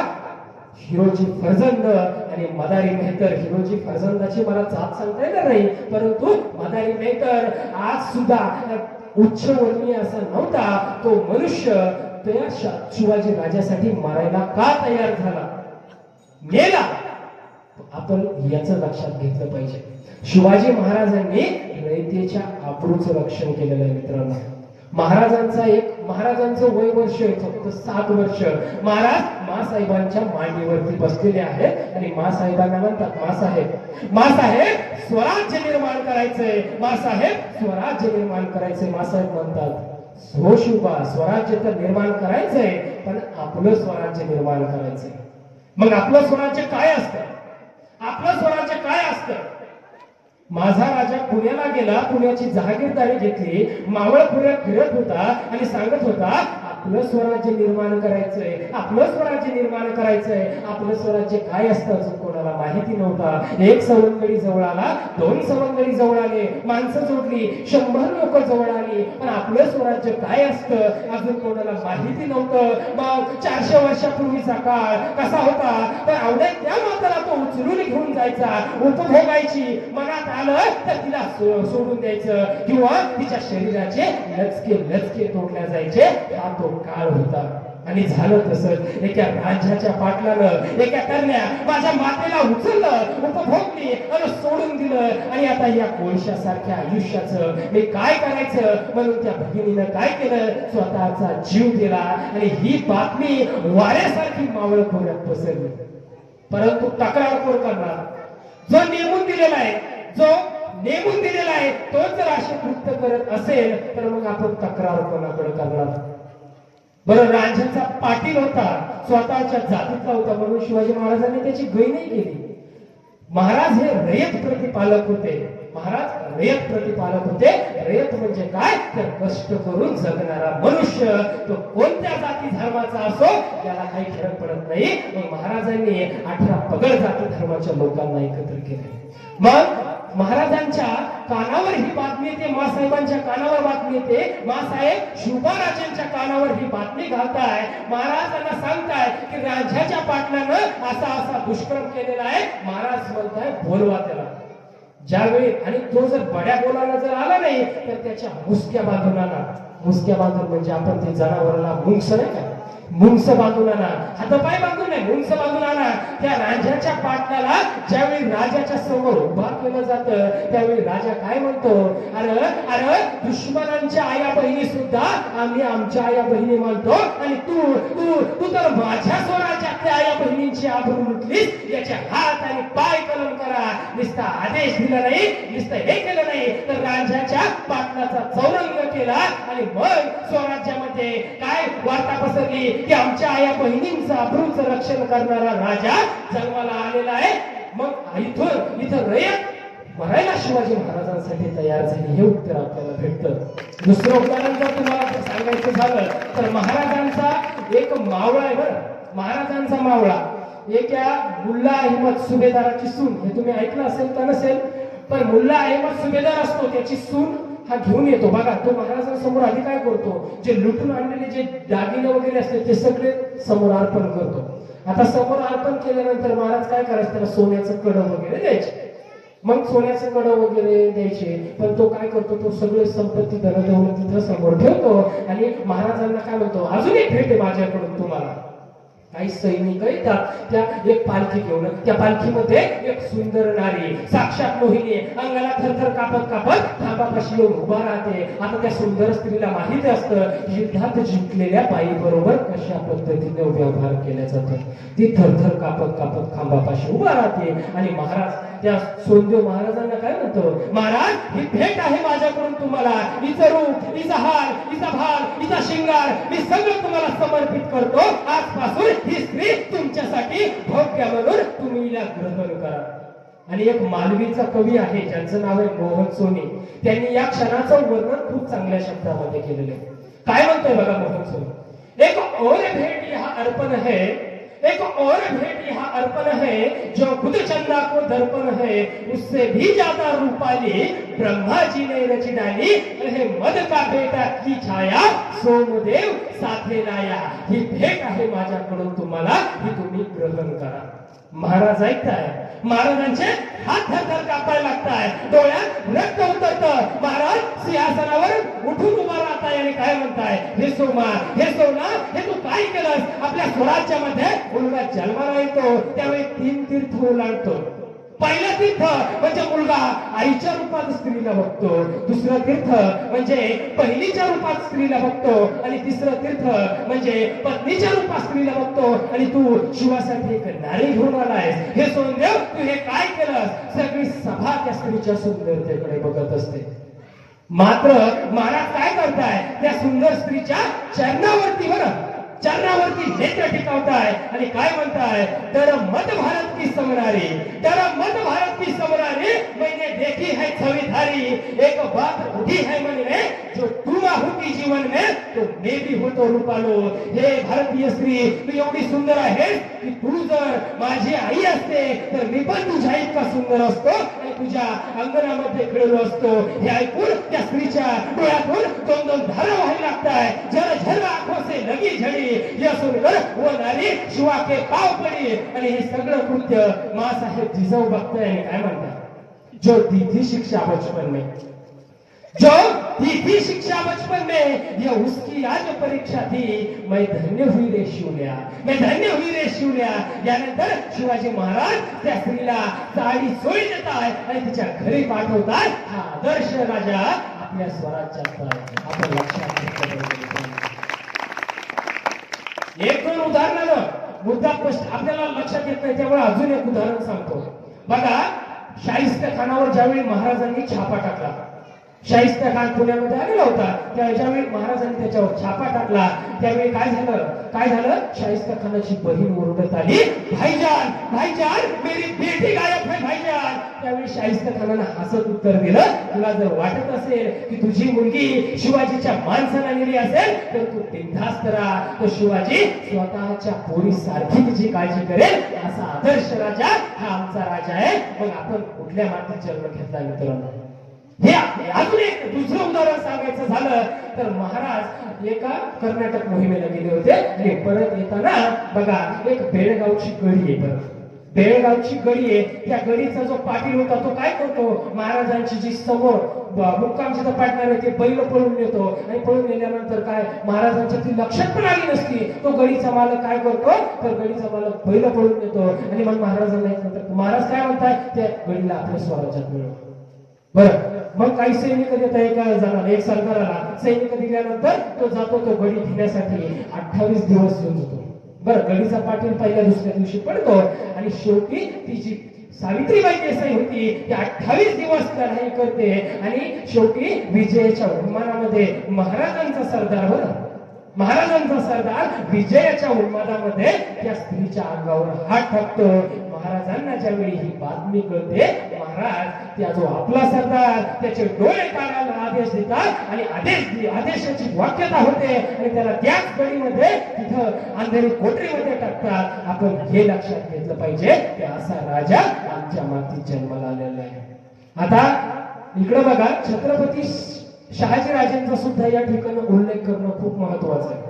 S2: हिरोजी फर्जंद आणि मदारी मेहतर. हिरोजी फर्जंदाची मला जात सांगता येणार नाही, परंतु मदारी मेहतर आज सुद्धा उच्च वर्णीय असा नव्हता तो मनुष्य त्या शिवाजी राजासाठी मारायला का तयार झाला, मेला. आपण याचं लक्षात घेतलं पाहिजे. शिवाजी महाराजांनी रयतेच्या आबरूचं रक्षण केलेलं आहे. मित्रांनो, महाराजांचं वय वर्ष फक्त 7 वर्ष. महाराज मासाहेबांच्या मांडीवरती बसलेले आहेत आणि मासाहेबांना म्हणतात, मासाहेब स्वराज्य निर्माण करायचंय, स्वराज्य निर्माण करायचंय. मासाहेब म्हणतात, हो शिवबा, स्वराज्य तर निर्माण करायचंय, पण आपलं स्वराज्य निर्माण करायचंय. मग आपलं स्वराज्य काय असतं, माझा राजा पुण्याला गेला, पुण्याची जहागीरदारी घेतली, मावळपुऱ्यात फिरत होता आणि सांगत होता आपलं स्वराज्य निर्माण करायचंय. आपलं स्वराज्य काय असतं अजून कोणाला माहिती नव्हता. 1 सवंगडी जवळ आला, 2 सवंगडी जवळ आले, माणसं जोडली, 100 लोक जवळ आली, पण आपलं स्वराज्य काय असतं अजून कोणाला माहिती नव्हतं. मग 400 वर्षापूर्वीचा काळ कसा होता, तर आवडे त्या माताला तो उचलून घेऊन जायचा, उपभोगायची, मनात आलं तर तिला सोडून द्यायचं किंवा तिच्या शरीराचे लचके तोडल्या जायचे. हा तो काळ होता. आणि झालं तसंच. एका राजाच्या पाटलानं एका कन्या माझ्या मातेला उचललं, उपभोगली आणि सोडून दिलं. आणि आता या कोळशासारख्या आयुष्याचं मी काय करायचं म्हणून त्या भगिनीनं काय केलं, स्वतःचा जीव दिला. आणि ही बातमी वाऱ्यासारखी मावळ खोऱ्यात पसरली. परंतु तक्रार कोण करणार, जो नेमून दिलेला आहे तो जर असे कृत्य करत असेल तर मग आपण तक्रार कोणाकडे करणार. बरं, राजाचा पाटील होता, स्वतःच्या जातीतला होता, म्हणून शिवाजी महाराजांनी त्याची गय नाही केली. महाराज हे रयत प्रतिपालक होते. रयत म्हणजे काय, तर कष्ट करून जगणारा मनुष्य, तो कोणत्या जाती धर्माचा असो त्याला काही फरक पडत नाही. मग महाराजांनी 18 पगड जाती धर्माच्या लोकांना एकत्र केले. मग महाराजांच्या कानावर ही बातमी येते, मासाहेबांच्या कानावर बातमी येते, मासाहेब शिवबाराजांच्या कानावर ही बातमी घालताय, महाराजांना सांगताय की राजाच्या पाटलानं असा असा दुष्कर्म केलेला आहे. महाराज म्हणताय बोलवा त्याला. ज्यावेळी आणि तो जर बड्या बोलायला जर आला नाही तर त्याच्या मुसक्या बांधून आणा. मुसक्या बांधून म्हणजे आपण ते जनावराला मुंगस नाही का, मुंगस बांधून आणा, हातपाय बांधून नाही, मुंगस बांधून आणा. त्या राजाच्या पाटलाला ज्यावेळी राजाच्या समोर उभा केलं जातं त्यावेळी राजा काय म्हणतो, अरे अरे दुश्मनांच्या आया बहिणी सुद्धा आम्ही आमच्या आया बहिणी मानतो आणि तू तू तू तर माझ्या स्वराज्यातल्या आया बहिणींची आबरू लुटलीस. याच्या हात आणि पाय कलम करा. नुसता आदेश दिला नाही, नुसतं हे केलं नाही तर राजाच्या पाटलाचा चौरंग केला आणि मग स्वराज्यामध्ये काय वार्ता पसरली की आमच्या आया बहिणींचं अब्रूचं रक्षण करणारा राजा जन्माला आलेला आहे. मग इथं रयत मरायला शिवाजी महाराजांसाठी तयार झाली. हे उत्तर आपल्याला भेटतं. दुसरं उदाहरण जर तुम्हाला सांगायचं झालं तर महाराजांचा एक मावळा आहे बरं, महाराजांचा मावळा एक या मुल्ला अहमद सुभेदाराची सून. हे तुम्ही ऐकलं असेल का नसेल, पण मुल्ला अहमद सुभेदार असतो त्याची सून हा घेऊन येतो. बघा तो महाराजांसमोर आधी काय करतो, जे लुटून आणलेले जे दागिने वगैरे असते ते सगळे समोर अर्पण करतो. आता समोर अर्पण केल्यानंतर महाराज काय करायचं, त्याला सोन्याचं कडं वगैरे द्यायचे. मग सोन्याचं कडं वगैरे द्यायचे, पण तो काय करतो, तो सगळे संपत्ती धनदेवून तिथं समोर ठेवतो आणि महाराजांना काय म्हणतो, अजून एक भेट आहे माझ्याकडून तुम्हाला. काही सैनिक येतात, त्या एक पालखी घेऊन, त्या पालखीमध्ये एक सुंदर नारी साक्षात मोहिनी अंगाला थरथर कापत कापत खांबापाशी येऊन उभा राहते. आता त्या सुंदर स्त्रीला माहिती असतं युद्धात जिंकलेल्या बाई बरोबर कशा पद्धतीने व्यवहार केला जातो. ती थरथर कापत कापत खांबापाशी उभा राहते आणि महाराज त्या सोनदेव महाराजांना काय म्हणतो, महाराज ही भेट आहे माझ्याकडून तुम्हाला. हिचं रूप, हिचा हार, हिचा भार, हिचा शिंगार मी सगळं तुम्हाला समर्पित करतो. आजपासून ही स्त्री तुमच्यासाठी भोग्य म्हणून तुम्ही हिला ग्रहण करा. आणि एक मालवीचा कवी आहे ज्यांचं नाव आहे मोहन सोनी. त्यांनी या क्षणाचं वर्णन खूप चांगल्या शब्दामध्ये केलेलं आहे. काय म्हणतोय बघा मोहन सोनी, एक और भेट यह अर्पण है, एक और भेट यह अर्पण है, जो खुद चंदा को दर्पण है, उससे भी ज्यादा रूपाली ब्रह्मा जी ने रच डाली. रहे मद का बेटा की छाया, सोमदेव साथे लाया. ही भेट आहे माझ्याकडून तुम्हाला, ही तुम्ही ग्रहण करा. महाराज ऐकताय, महाराजांचे हात थरथर कापायला लागताय, डोळ्यात रक्त उतरतं. महाराज सिंहासनावर उठून उभा राहताय आणि काय म्हणताय, हे सोमा, हे सोना, हे तू काय केलंस. आपल्या स्वराज्यामध्ये मुलगा जन्माला येतो त्यावेळी 3 तीर्थ ओलांडतो. पहिलं तीर्थ म्हणजे मुलगा आईच्या रूपात स्त्रीला बघतो, दुसरं तीर्थ म्हणजे बहिणीच्या रूपात स्त्रीला बघतो आणि तिसरं तीर्थ म्हणजे पत्नीच्या रूपात स्त्रीला बघतो. आणि तू शिवासाठी एक नारी घेऊन आलाय. हे सोनदेव तू हे काय केलंस. सगळी सभा त्या स्त्रीच्या सुंदरतेकडे बघत असते. मात्र महाराज काय करताय, त्या सुंदर स्त्रीच्या चरणावरती नेत्र टिकवताय आणि काय म्हणताय, तर मत भारत की समरारी, तर मत भारत की समरारी, मैंने देखी है छवि धारी. एक बात उठी है मन में, जो तुम होती जीवन में तो मैं भी होतो रूपालो. हे भारतीय स्त्री, तू एवढी सुंदर आहेस की तू जर माझी आई असते तर मी पण तुझ्या इतका सुंदर असतो आणि तुझ्या अंगणामध्ये खेळलो असतो. हे ऐकून त्या स्त्रीच्या डोळ्यातून 2-2 धारा व्हायला लागताय. जरा झर आंखों से लगी झडी, यह सुनकर वो नारी शिवा के पाव पडी. आणि हे सगळं कृत्य मासाहेब जिजाऊ बघताय आणि काय म्हणतात, जो दी थी शिक्षा बचपन में, जो दी थी शिक्षा बचपन में, ये उसकी आज परीक्षा थी. मैं धन्य हुई रे शिवल्या, मैं धन्य हुई रे शिवल्या. यानंतर शिवाजी महाराज त्या स्त्रीला साडी सोय देतात आणि तिच्या घरी पाठवतात. हा आदर्श राजा आपल्या स्वराज्यात आपण लक्षात घेतलं. एक दोन उदाहरणानं मुद्दा स्पष्ट आपल्याला लक्षात येत नाही, त्यामुळे अजून एक उदाहरण सांगतो. बघा शाहिस्ते खानावर ज्यावेळी महाराजांनी छापा टाकला, शाहिस्ता खान पुण्यामध्ये आलेला होता. ज्यावेळी महाराजांनी त्याच्यावर छापा टाकला त्यावेळी काय झालं शाहिस्ता खानाची बहीण ओरडत आली, भाईजान भाईजान मेरी बेटी गायब है भाईजान. त्यावेळी शाहिस्ता खानानं हसत उत्तर दिलं, तुला जर वाटत असेल की तुझी मुलगी शिवाजीच्या माणसाला नेली असेल तर तू बिनधास्त राहा. तो शिवाजी स्वतःच्या पोरी सारखी तिची काळजी करेल असा आदर्श राजा हा आमचा राजा आहे. मग आपण कुठल्या मातीत जन्म घेतला मित्रांनो? हे अजून एक दुसरं उदाहरण सांगायचं झालं तर महाराज एका कर्नाटक मोहिमेला गेले होते आणि परत येताना बघा एक बेळगावची गडी आहे. परत बेळगावची गडी आहे. त्या गडीचा जो पाटील होता तो काय करतो, महाराजांची जी समोर मुक्काम जिथं पाडणार आहे ते बैल पळून नेतो आणि पळून नेल्यानंतर काय महाराजांच्या ती लक्षात पण आली नसती. तो गडीचा मालक काय करतो तर गडीचा मालक बैल पळून नेतो आणि मग महाराजांना महाराज काय म्हणताय त्या गडीला आपल्या स्वराज्यात मिळव. बरं मग काही सैनिक देत आहे एका जणाला एक सरदाराला सैनिक दिल्यानंतर तो जातो तो गडी घेण्यासाठी 28 दिवस घेऊन जातो. बरं गडीचा पाटील पहिल्या दुसऱ्या दिवशी पडतो आणि शेवटी ती जी सावित्रीबाई देसाई होती ती 28 दिवस लढाई करते आणि शेवटी विजयाच्या उन्मानामध्ये महाराजांचा सरदार विजयाच्या उन्मादामध्ये त्या स्त्रीच्या अंगावर हात टाकतो. महाराजांना ज्यावेळी ही बातमी कळते महाराज त्या जो आपला सरदार त्याचे डोळे काढायला आदेश देतात आणि आदेशाची वाक्यता होते आणि त्याला त्याच गडीमध्ये तिथं अंधेरी कोठरीमध्ये टाकतात. आपण हे लक्षात घेतलं पाहिजे की असा राजा आमच्या मातीत जन्माला आलेला आहे. आता इकडे बघा छत्रपती शहाजी राजांचा सुद्धा या ठिकाणी उल्लेख करणं खूप महत्वाचं आहे.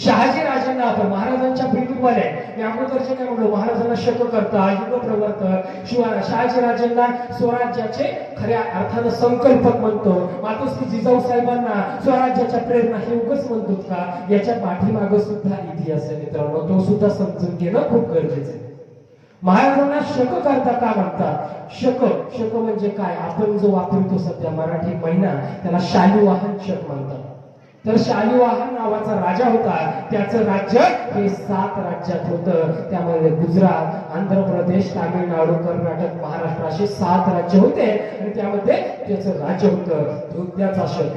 S2: शहाजी राजांना आपण महाराजांच्या पितृवाले मी अगोदरचे काय म्हणलो महाराजांना शक करता युग प्रवर्तक शहाजी राजांना स्वराज्याचे खऱ्या अर्थानं संकल्पक म्हणतो. मातोश्री जिजाऊ साहेबांना स्वराज्याच्या प्रेरणा हे उगच म्हणतो का? याच्या पाठीमागं सुद्धा इतिहास आहे मित्रांनो, तो सुद्धा समजून घेणं खूप गरजेचं आहे. महाराजांना शक करता का म्हणतात? शक म्हणजे काय? आपण जो वापरतो सध्या मराठी महिना त्याला शालिवाहन शक म्हणतात. तर शालिवाहन नावाचा राजा होता. त्याचं राज्य हे 7 राज्यात होतं. त्यामध्ये गुजरात, आंध्र प्रदेश, तामिळनाडू, कर्नाटक, महाराष्ट्र असे 7 राज्य होते आणि त्यामध्ये त्याचं राज्य होतं धोत्याचा शक.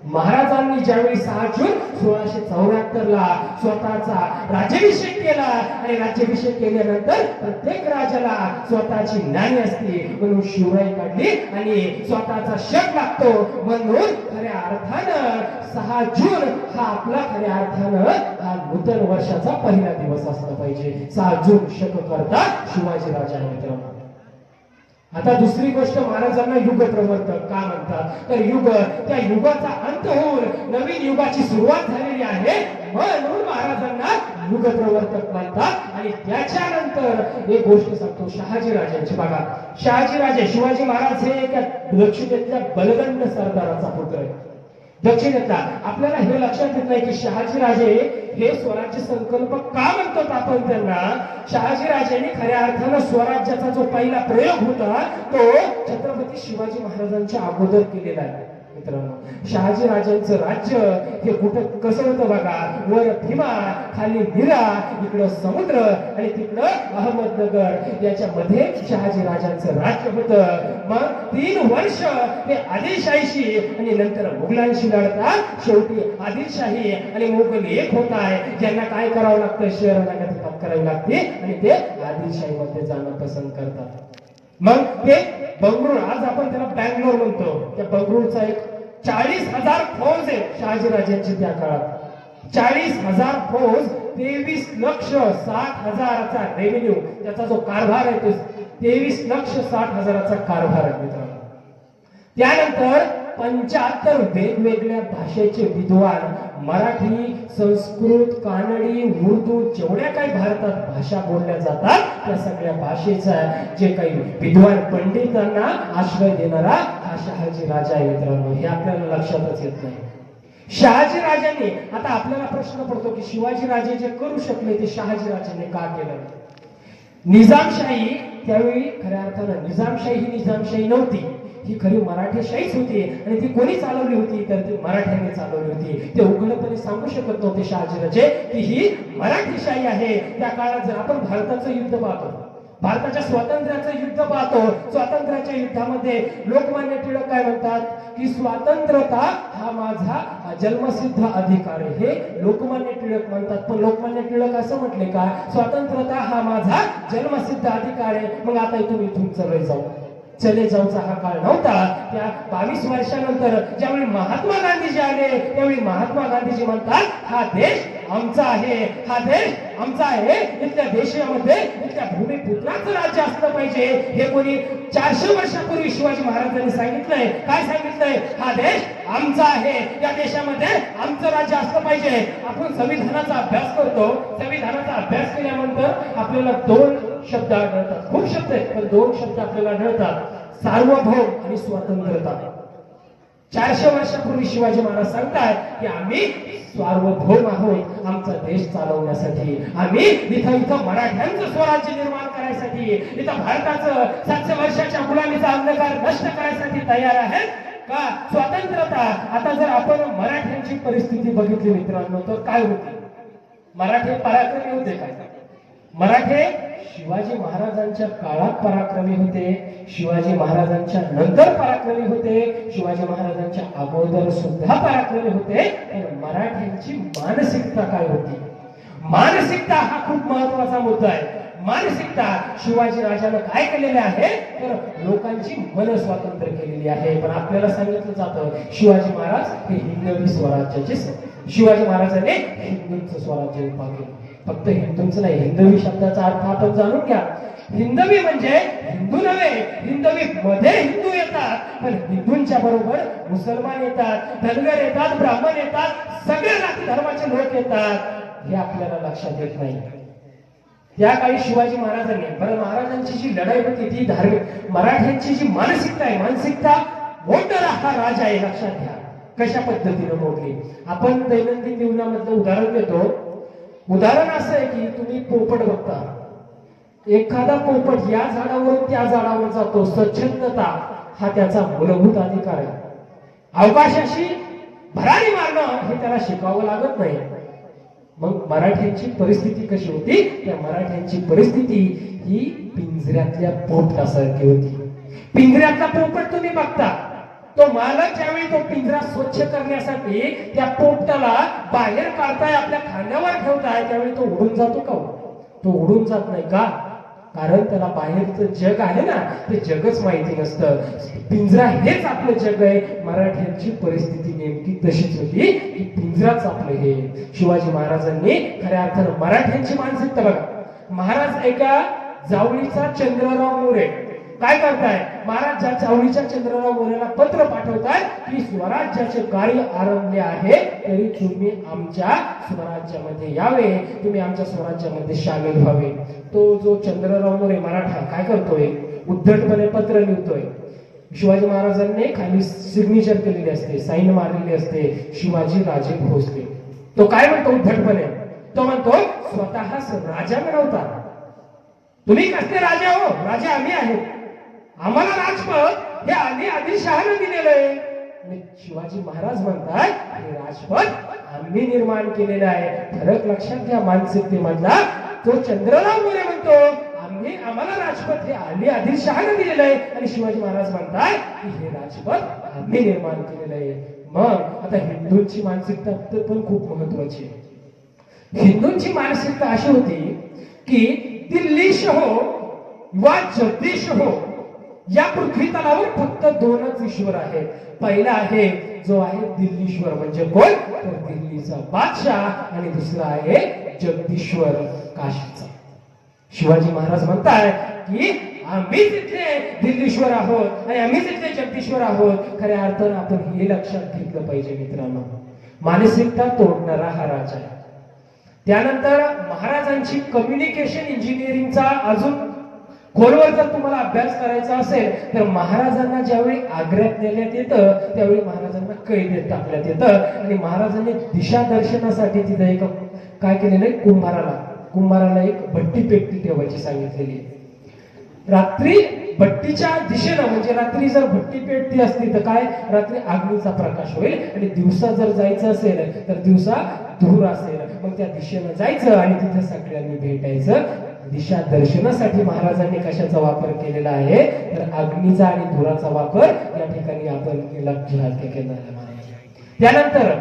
S2: महाराजांनी ज्यावेळी 6 जून 1674 ला स्वतःचा राज्याभिषेक केला आणि राज्याभिषेक केल्यानंतर प्रत्येक राजाला स्वतःची नाणी असते म्हणून शिवराई काढली आणि स्वतःचा शक लागतो म्हणून खऱ्या अर्थानं 6 जून हा आपला खऱ्या अर्थानं हा नूतन वर्षाचा पहिला दिवस असला पाहिजे. 6 जून शक करता शिवाजी राजा मित्रांनो. आता दुसरी गोष्ट महाराजांना युग प्रवर्तक का म्हणतात तर युग त्या युगाचा अंत होऊन नवीन युगाची सुरुवात झालेली आहे म्हणून महाराजांना युग प्रवर्तक म्हणतात. आणि त्याच्यानंतर एक गोष्ट सांगतो शहाजी राजांची. बघा शहाजी राजे शिवाजी महाराज हे एका दक्षिणेतल्या बलगंड सरदाराचा पुत्र आहे. दक्षिणेतला आपल्याला हे लक्षात येत नाही की शहाजी राजे हे स्वराज्य संकल्प का म्हणतात आपण त्यांना? शहाजी राजांनी खऱ्या अर्थानं स्वराज्याचा जो पहिला प्रयोग होता तो छत्रपती शिवाजी महाराजांच्या अगोदर केलेला आहे मित्रांनो. शहाजी राजांचं राज्य हे कुठं कसं होतं बघा, वर भीमा, खाली नीरा, इकडं समुद्र आणि तिकडं अहमदनगर याच्यामध्ये शहाजी राजांचं राज्य होतं. मग 3 वर्ष ते आदिलशाहीशी आणि नंतर मुघलांशी लढतात. शेवटी आदिलशाही आणि मुघल एक होत आहे. ज्यांना काय करावं लागतं शहर नगरात करावी लागते आणि ते आदिलशाहीमध्ये जाणं पसंत करतात. मग ते बंगळूर आज आपण त्याला बँगलोर म्हणतो. त्या बंगळूरचा एक 40,000 फौज आहे शहाजी राजांची त्या काळात. 40,000 फौज, 23,60,000चा रेव्हेन्यू, त्याचा जो कारभार आहे तो 23,60,000चा कारभार आहे मित्रांनो. त्यानंतर 75 वेगवेगळ्या भाषेचे विद्वान, मराठी, संस्कृत, कानडी, उर्दू जेवढ्या काही भारतात भाषा बोलल्या जातात त्या सगळ्या भाषेचा जे काही विद्वान पंडितांना आश्रय देणारा हा शहाजी राजा आहे मित्रांनो. हे आपल्याला लक्षातच येत नाही. शहाजी राजांनी आता आपल्याला प्रश्न पडतो की शिवाजी राजे जे करू शकले ते शहाजी राजांनी का केलं? निजामशाही त्यावेळी खऱ्या अर्थानं निजामशाही ही निजामशाही नव्हती, ही खरी मराठेशाहीच होती आणि ती कोणी चालवली होती तर ती मराठ्यांनी चालवली होती. ते उघडपणे सांगू शकत नव्हते शहाजीराजे की ही मराठेशाही आहे. त्या काळात जर आपण भारताचं युद्ध पाहतो भारताच्या स्वातंत्र्याचं युद्ध पाहतो. स्वातंत्र्याच्या युद्धामध्ये लोकमान्य टिळक काय म्हणतात की स्वातंत्र्यता हा माझा जन्मसिद्ध अधिकार आहे, हे लोकमान्य टिळक म्हणतात. पण लोकमान्य टिळक असं म्हटले का स्वातंत्र्यता हा माझा जन्मसिद्ध अधिकार आहे, मग आता तुम्ही इथून चले जाऊचा हा काळ नव्हता. त्या 22 वर्षानंतर ज्यावेळी महात्मा गांधीजी आले त्यावेळी महात्मा गांधीजी म्हणतात हा देश आमचा आहे, हा देश आमचा आहे. इथल्या देशामध्ये इथल्या भूमिपुत्राचं राज्य असलं पाहिजे. हे कोणी 400 वर्षापूर्वी शिवाजी महाराजांनी सांगितलंय. काय सांगितलंय? हा देश आमचा आहे, या देशामध्ये आमचं राज्य असलं पाहिजे. आपण संविधानाचा अभ्यास करतो. संविधानाचा अभ्यास केल्यानंतर आपल्याला 2 शब्द आढळतात. खूप शब्द आहेत पण 2 शब्द आपल्याला आढळतात, सार्वभौम आणि स्वतंत्रता. 400 वर्षापूर्वी शिवाजी महाराज सांगतात की आम्ही सार्वभौम आहोत आमचा देश चालवण्यासाठी. आम्ही इथं मराठ्यांचं स्वराज्य निर्माण करायसाठी, इथं भारताचं 700 वर्षाच्या गुलामीचा अंधकार नष्ट करायसाठी तयार आहे का? स्वतंत्रता. आता जर आपण मराठ्यांची परिस्थिती बघितली मित्रांनो तर काय होती? मराठे पराक्रमी होते काय? मराठे शिवाजी महाराजांच्या काळात पराक्रमी होते, शिवाजी महाराजांच्या नंतर पराक्रमी होते, शिवाजी महाराजांच्या अगोदर सुद्धा पराक्रमी होते. पण मराठ्यांची मानसिकता काय होती? मानसिकता हा खूप महत्वाचा मुद्दा आहे. मानसिकता शिवाजी राजानं काय केलेले आहे तर लोकांची मन स्वातंत्र्य केलेली आहे. पण आपल्याला सांगितलं जातं शिवाजी महाराज हे हिंदवी स्वराज्याचे, शिवाजी महाराजांनी हिंदूंचं स्वराज्य उभा केलं. फक्त हिंदूंचं नाही, हिंदवी शब्दाचा अर्थ आपण जाणून घ्या. हिंदवी म्हणजे हिंदू नव्हे, हिंदवी मध्ये हिंदू येतात पण हिंदूंच्या बरोबर मुसलमान येतात, धनगर येतात, ब्राह्मण येतात, सगळे जाती धर्माचे लोक येतात. हे आपल्याला लक्षात येत नाही. त्या काळी शिवाजी महाराजांनी, बरं महाराजांची जी लढाई होती ती धार्मिक, मराठ्यांची जी मानसिकता आहे, मानसिकता मोडणारा हा राजा आहे. लक्षात घ्या कशा पद्धतीने मोडली. आपण दैनंदिन जीवनामधलं उदाहरण देतो. उदाहरण असं आहे की तुम्ही पोपट बघता, एखादा पोपट या झाडावरून त्या झाडावर जातो, स्वच्छंदता हा त्याचा मूलभूत अधिकार आहे. अवकाशाशी भरारी मारणं हे त्याला शिकावं लागत नाही. मग मराठ्यांची परिस्थिती कशी होती? त्या मराठ्यांची परिस्थिती ही पिंजऱ्यातल्या पोपटासारखी होती. पिंजऱ्यातला पोपट तुम्ही बघता, तो मालक ज्यावेळी तो पिंजरा स्वच्छ करण्यासाठी त्या पोपटाला बाहेर काढताय, आपल्या खांद्यावर ठेवताय, त्यावेळी तो उडून जातो का? तो उडून जात नाही का? कारण त्याला बाहेरचं जग आहे ना ते जगच माहिती नसतं. पिंजरा हेच आपलं जग आहे. मराठ्यांची परिस्थिती नेमकी तशीच होती की पिंजराच आपलं हे. शिवाजी महाराजांनी खऱ्या अर्थानं मराठ्यांची मानसिकता बघा. महाराज एका जावळीचा चंद्रराव मोरे काय करताय? महाराज ज्या जावळीच्या चंद्रराव मोरेला पत्र पाठवताय की स्वराज्याचे कार्य आरंभले आहे, तरी तुम्ही आमच्या स्वराज्यामध्ये यावे, तुम्ही आमच्या स्वराज्यामध्ये सामील व्हावे. तो जो चंद्रराव मोरे मराठा काय करतोय? उद्धटपणे पत्र लिहितोय. शिवाजी महाराजांनी खाली सिग्नेचर केलेली असते, साईन मारलेली असते, शिवाजी राजे भोसले. तो काय म्हणतो उद्धटपणे? तो म्हणतो स्वतःच राजा मिळवता. तुम्ही कसले राजा हो? राजा आम्ही आहोत. आम्हाला राजपद हे आधी आदिलशहाने दिलेलं आहे. शिवाजी महाराज म्हणतात हे राजपद आम्ही निर्माण केलेलं आहे. फरक लक्षात घ्या मानसिकतेमधला. तो चंद्रराव मोरे म्हणतो आम्हाला राजपद हे आधी आदिलशहाने दिलेलं आहे आणि शिवाजी महाराज म्हणतात की हे राजपद आम्ही निर्माण केलेलं आहे. मग आता हिंदूंची मानसिकता पण खूप महत्वाची आहे. हिंदूंची मानसिकता अशी होती की दिल्लीश हो वा जगदीश हो, या पृथ्वी तलावर फक्त 2च ईश्वर आहेत. पहिला आहे जो आहे दिल्लीश्वर म्हणजे कोण? तर दिल्लीचा बादशाह. आणि दुसरा आहे जगदीश्वर काशीचा. शिवाजी महाराज म्हणताय की आम्ही तिथले दिल्लीश्वर आहोत आणि आम्ही तिथले जगदीश्वर आहोत. खऱ्या अर्थानं आपण हे लक्षात घेतलं पाहिजे मित्रांनो. मानसिकता तोडणारा हा राजा आहे. त्यानंतर महाराजांची कम्युनिकेशन इंजिनिअरिंगचा अजून खोलवर जर तुम्हाला अभ्यास करायचा असेल तर महाराजांना ज्यावेळी आग्र्यात नेण्यात येतं त्यावेळी महाराजांना कैदेत टाकण्यात येतं आणि महाराजांनी दिशा दर्शनासाठी तिथे एक काय केलेलं आहे, कुंभाराला एक भट्टी पेटती ठेवायची सांगितलेली आहे. रात्री भट्टीच्या दिशेनं म्हणजे रात्री जर भट्टी पेटती असती तर काय रात्री अग्नीचा प्रकाश होईल आणि दिवसा जर जायचं असेल तर दिवसा धूर असेल. मग त्या दिशेनं जायचं आणि तिथे सगळ्यांनी भेटायचं. दिशा दर्शनासाठी महाराजांनी कशाचा वापर केलेला आहे तर अग्नीचा आणि धुराचा वापर या ठिकाणी आपण केला केलेला आहे. त्यानंतर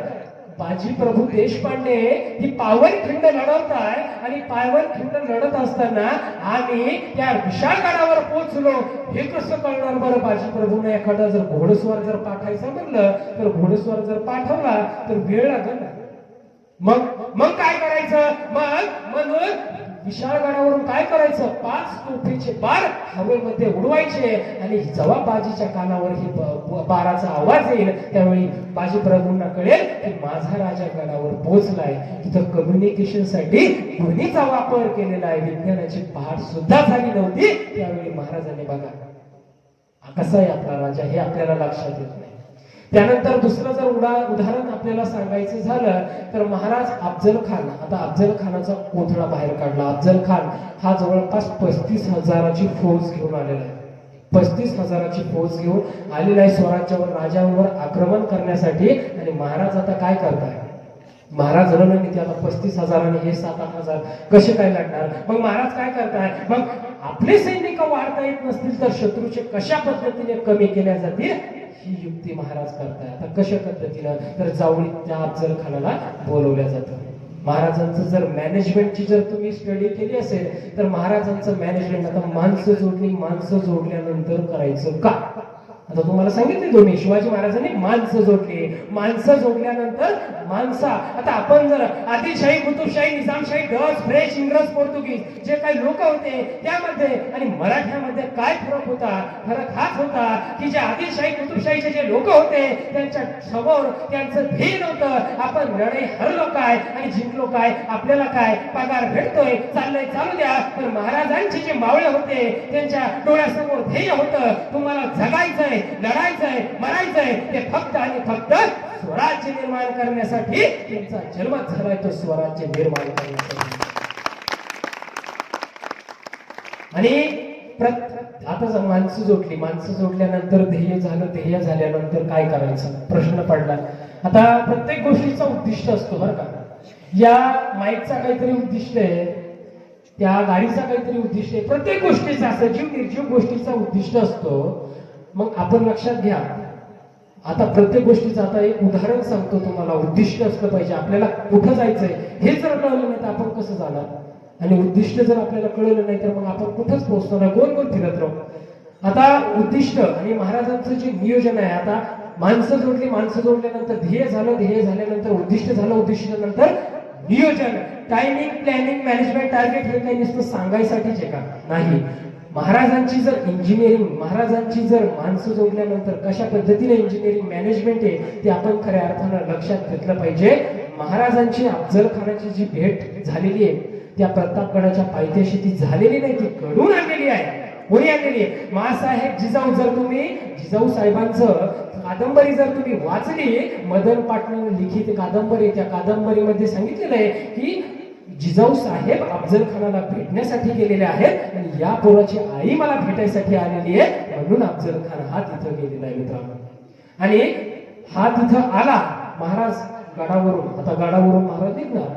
S2: बाजी प्रभू देशपांडे ही पावनखिंड लढवताय आणि पावनखिंड लढत असताना आम्ही त्या विशाळगडावर पोहोचलो हे कसं कळणार बरं. बाजी प्रभूने एखादा जर घोडस्वार जर पाठायचं म्हणलं तर घोडस्वार जर पाठवला तर वेळ लागेल ना. मग काय करायचं म्हणून विशाळगडावरून काय करायचं 5 तोफेचे बार हवेमध्ये उडवायचे आणि जेव्हा बाजीच्या कानावर ही बाराचा आवाज येईल त्यावेळी बाजी प्रभूंना कळेल की माझा राजा गडावर पोहोचलाय. तिथं कम्युनिकेशन साठी ध्वनीचा वापर केलेला आहे. विज्ञानाची पहाट सुद्धा झाली नव्हती त्यावेळी महाराजांनी बघा कसा आहे आपला राजा हे आपल्याला लक्षात येत नाही. त्यानंतर दुसरं जर उदाहरण आपल्याला सांगायचं झालं तर महाराज अफजल खान, आता अफजल खानाचा कोथळा बाहेर काढला. अफजल खान हा जवळपास 35,000ची फौज घेऊन आलेला आहे. 35,000ची फौज घेऊन आलेला आहे स्वराज्यावर राजावर आक्रमण करण्यासाठी. आणि महाराज आता काय करताय महाराज रणनीती आता 35,000 आणि हे 7-8,000 कसे काय लढणार. मग महाराज काय करताय मग आपले सैनिक वाढता येत नसतील तर शत्रूचे कशा पद्धतीने कमी केल्या जातील ही युक्ती महाराज करताय. आता कशा पद्धतीनं तर जावळी त्या अफजल खानाला बोलवल्या जातं. महाराजांचं जर मॅनेजमेंटची जर तुम्ही स्टडी केली असेल तर महाराजांचं मॅनेजमेंट आता माणसं जोडल्यानंतर करायचं का. आता तुम्हाला सांगितले तुम्ही शिवाजी महाराजांनी माणसं जोडल्यानंतर आता आपण जर आदिलशाही कुतुबशाही निजामशाही डच फ्रेंच इंग्रज पोर्तुगीज जे काही लोक होते त्यामध्ये आणि मराठ्यामध्ये काय फरक होता. फरक हाच होता की जे आदिलशाही कुतुबशाहीचे जे लोक होते त्यांच्या समोर त्यांचं ध्येय नव्हतं आपण लढाई हरलो काय आणि जिंकलो काय आपल्याला काय पगार भेटतोय चाललंय चालू द्या. पण महाराजांचे जे मावळे होते त्यांच्या डोळ्यासमोर ध्येय होतं तुम्हाला जगायचंय लढायचंय मरायचंय ते फक्त आणि फक्त स्वराज्य निर्माण करण्यासाठी त्यांचा जन्म झालाय. तो स्वराज्य निर्माण करण्यासाठी. आणि आता जर माणसं जोडल्यानंतर ध्येय झाल्यानंतर काय करायचं प्रश्न पडला. आता प्रत्येक गोष्टीचा उद्दिष्ट असतो बरं का. या माईकचा काहीतरी उद्दिष्ट आहे त्या गाडीचा काहीतरी उद्दिष्ट आहे. प्रत्येक गोष्टीचा सजीव निर्जीव गोष्टीचा उद्दिष्ट असतो. मग आपण लक्षात घ्या आता प्रत्येक गोष्टीचं आता एक उदाहरण सांगतो तुम्हाला. उद्दिष्ट असलं पाहिजे आपल्याला कुठं जायचंय हे जर कळलं नाही तर आपण कसं जाणार. आणि उद्दिष्ट जर आपल्याला कळलं नाही तर मग आपण कुठंच पोहोचणार नाही गोल फिरत राहू. आता उद्दिष्ट आणि महाराजांचं जे नियोजन आहे आता माणसं जोडल्यानंतर ध्येय झाल्यानंतर उद्दिष्ट झालं उद्दिष्टानंतर नियोजन टायमिंग प्लॅनिंग मॅनेजमेंट टार्गेट हे काही नुसतं सांगायसाठीच आहे का नाही. महाराजांची जर माणसं जोडल्यानंतर कशा पद्धतीने इंजिनिअरिंग मॅनेजमेंट आहे ते आपण खऱ्या अर्थानं लक्षात घेतलं पाहिजे. महाराजांची अफजल खानाची जी भेट झालेली आहे त्या प्रतापगडाच्या पायथ्याशी ती झालेली नाही ती घडून आणलेली आहे. कोणी आणलेली आहे मासाहेब जिजाऊ साहेबांचं कादंबरी जर तुम्ही वाचली मदन पाटणं लिखित कादंबरी त्या कादंबरीमध्ये सांगितलेलं आहे की जिजाऊ साहेब अफजल खानाला भेटण्यासाठी गेलेले आहेत आणि या पोराची आई मला भेटायसाठी आलेली आहे म्हणून अफजल खान हा तिथं गेलेला आहे मित्रांनो. आणि हा तिथं आला महाराज गडावरून. आता गडावरून महाराज निघणार.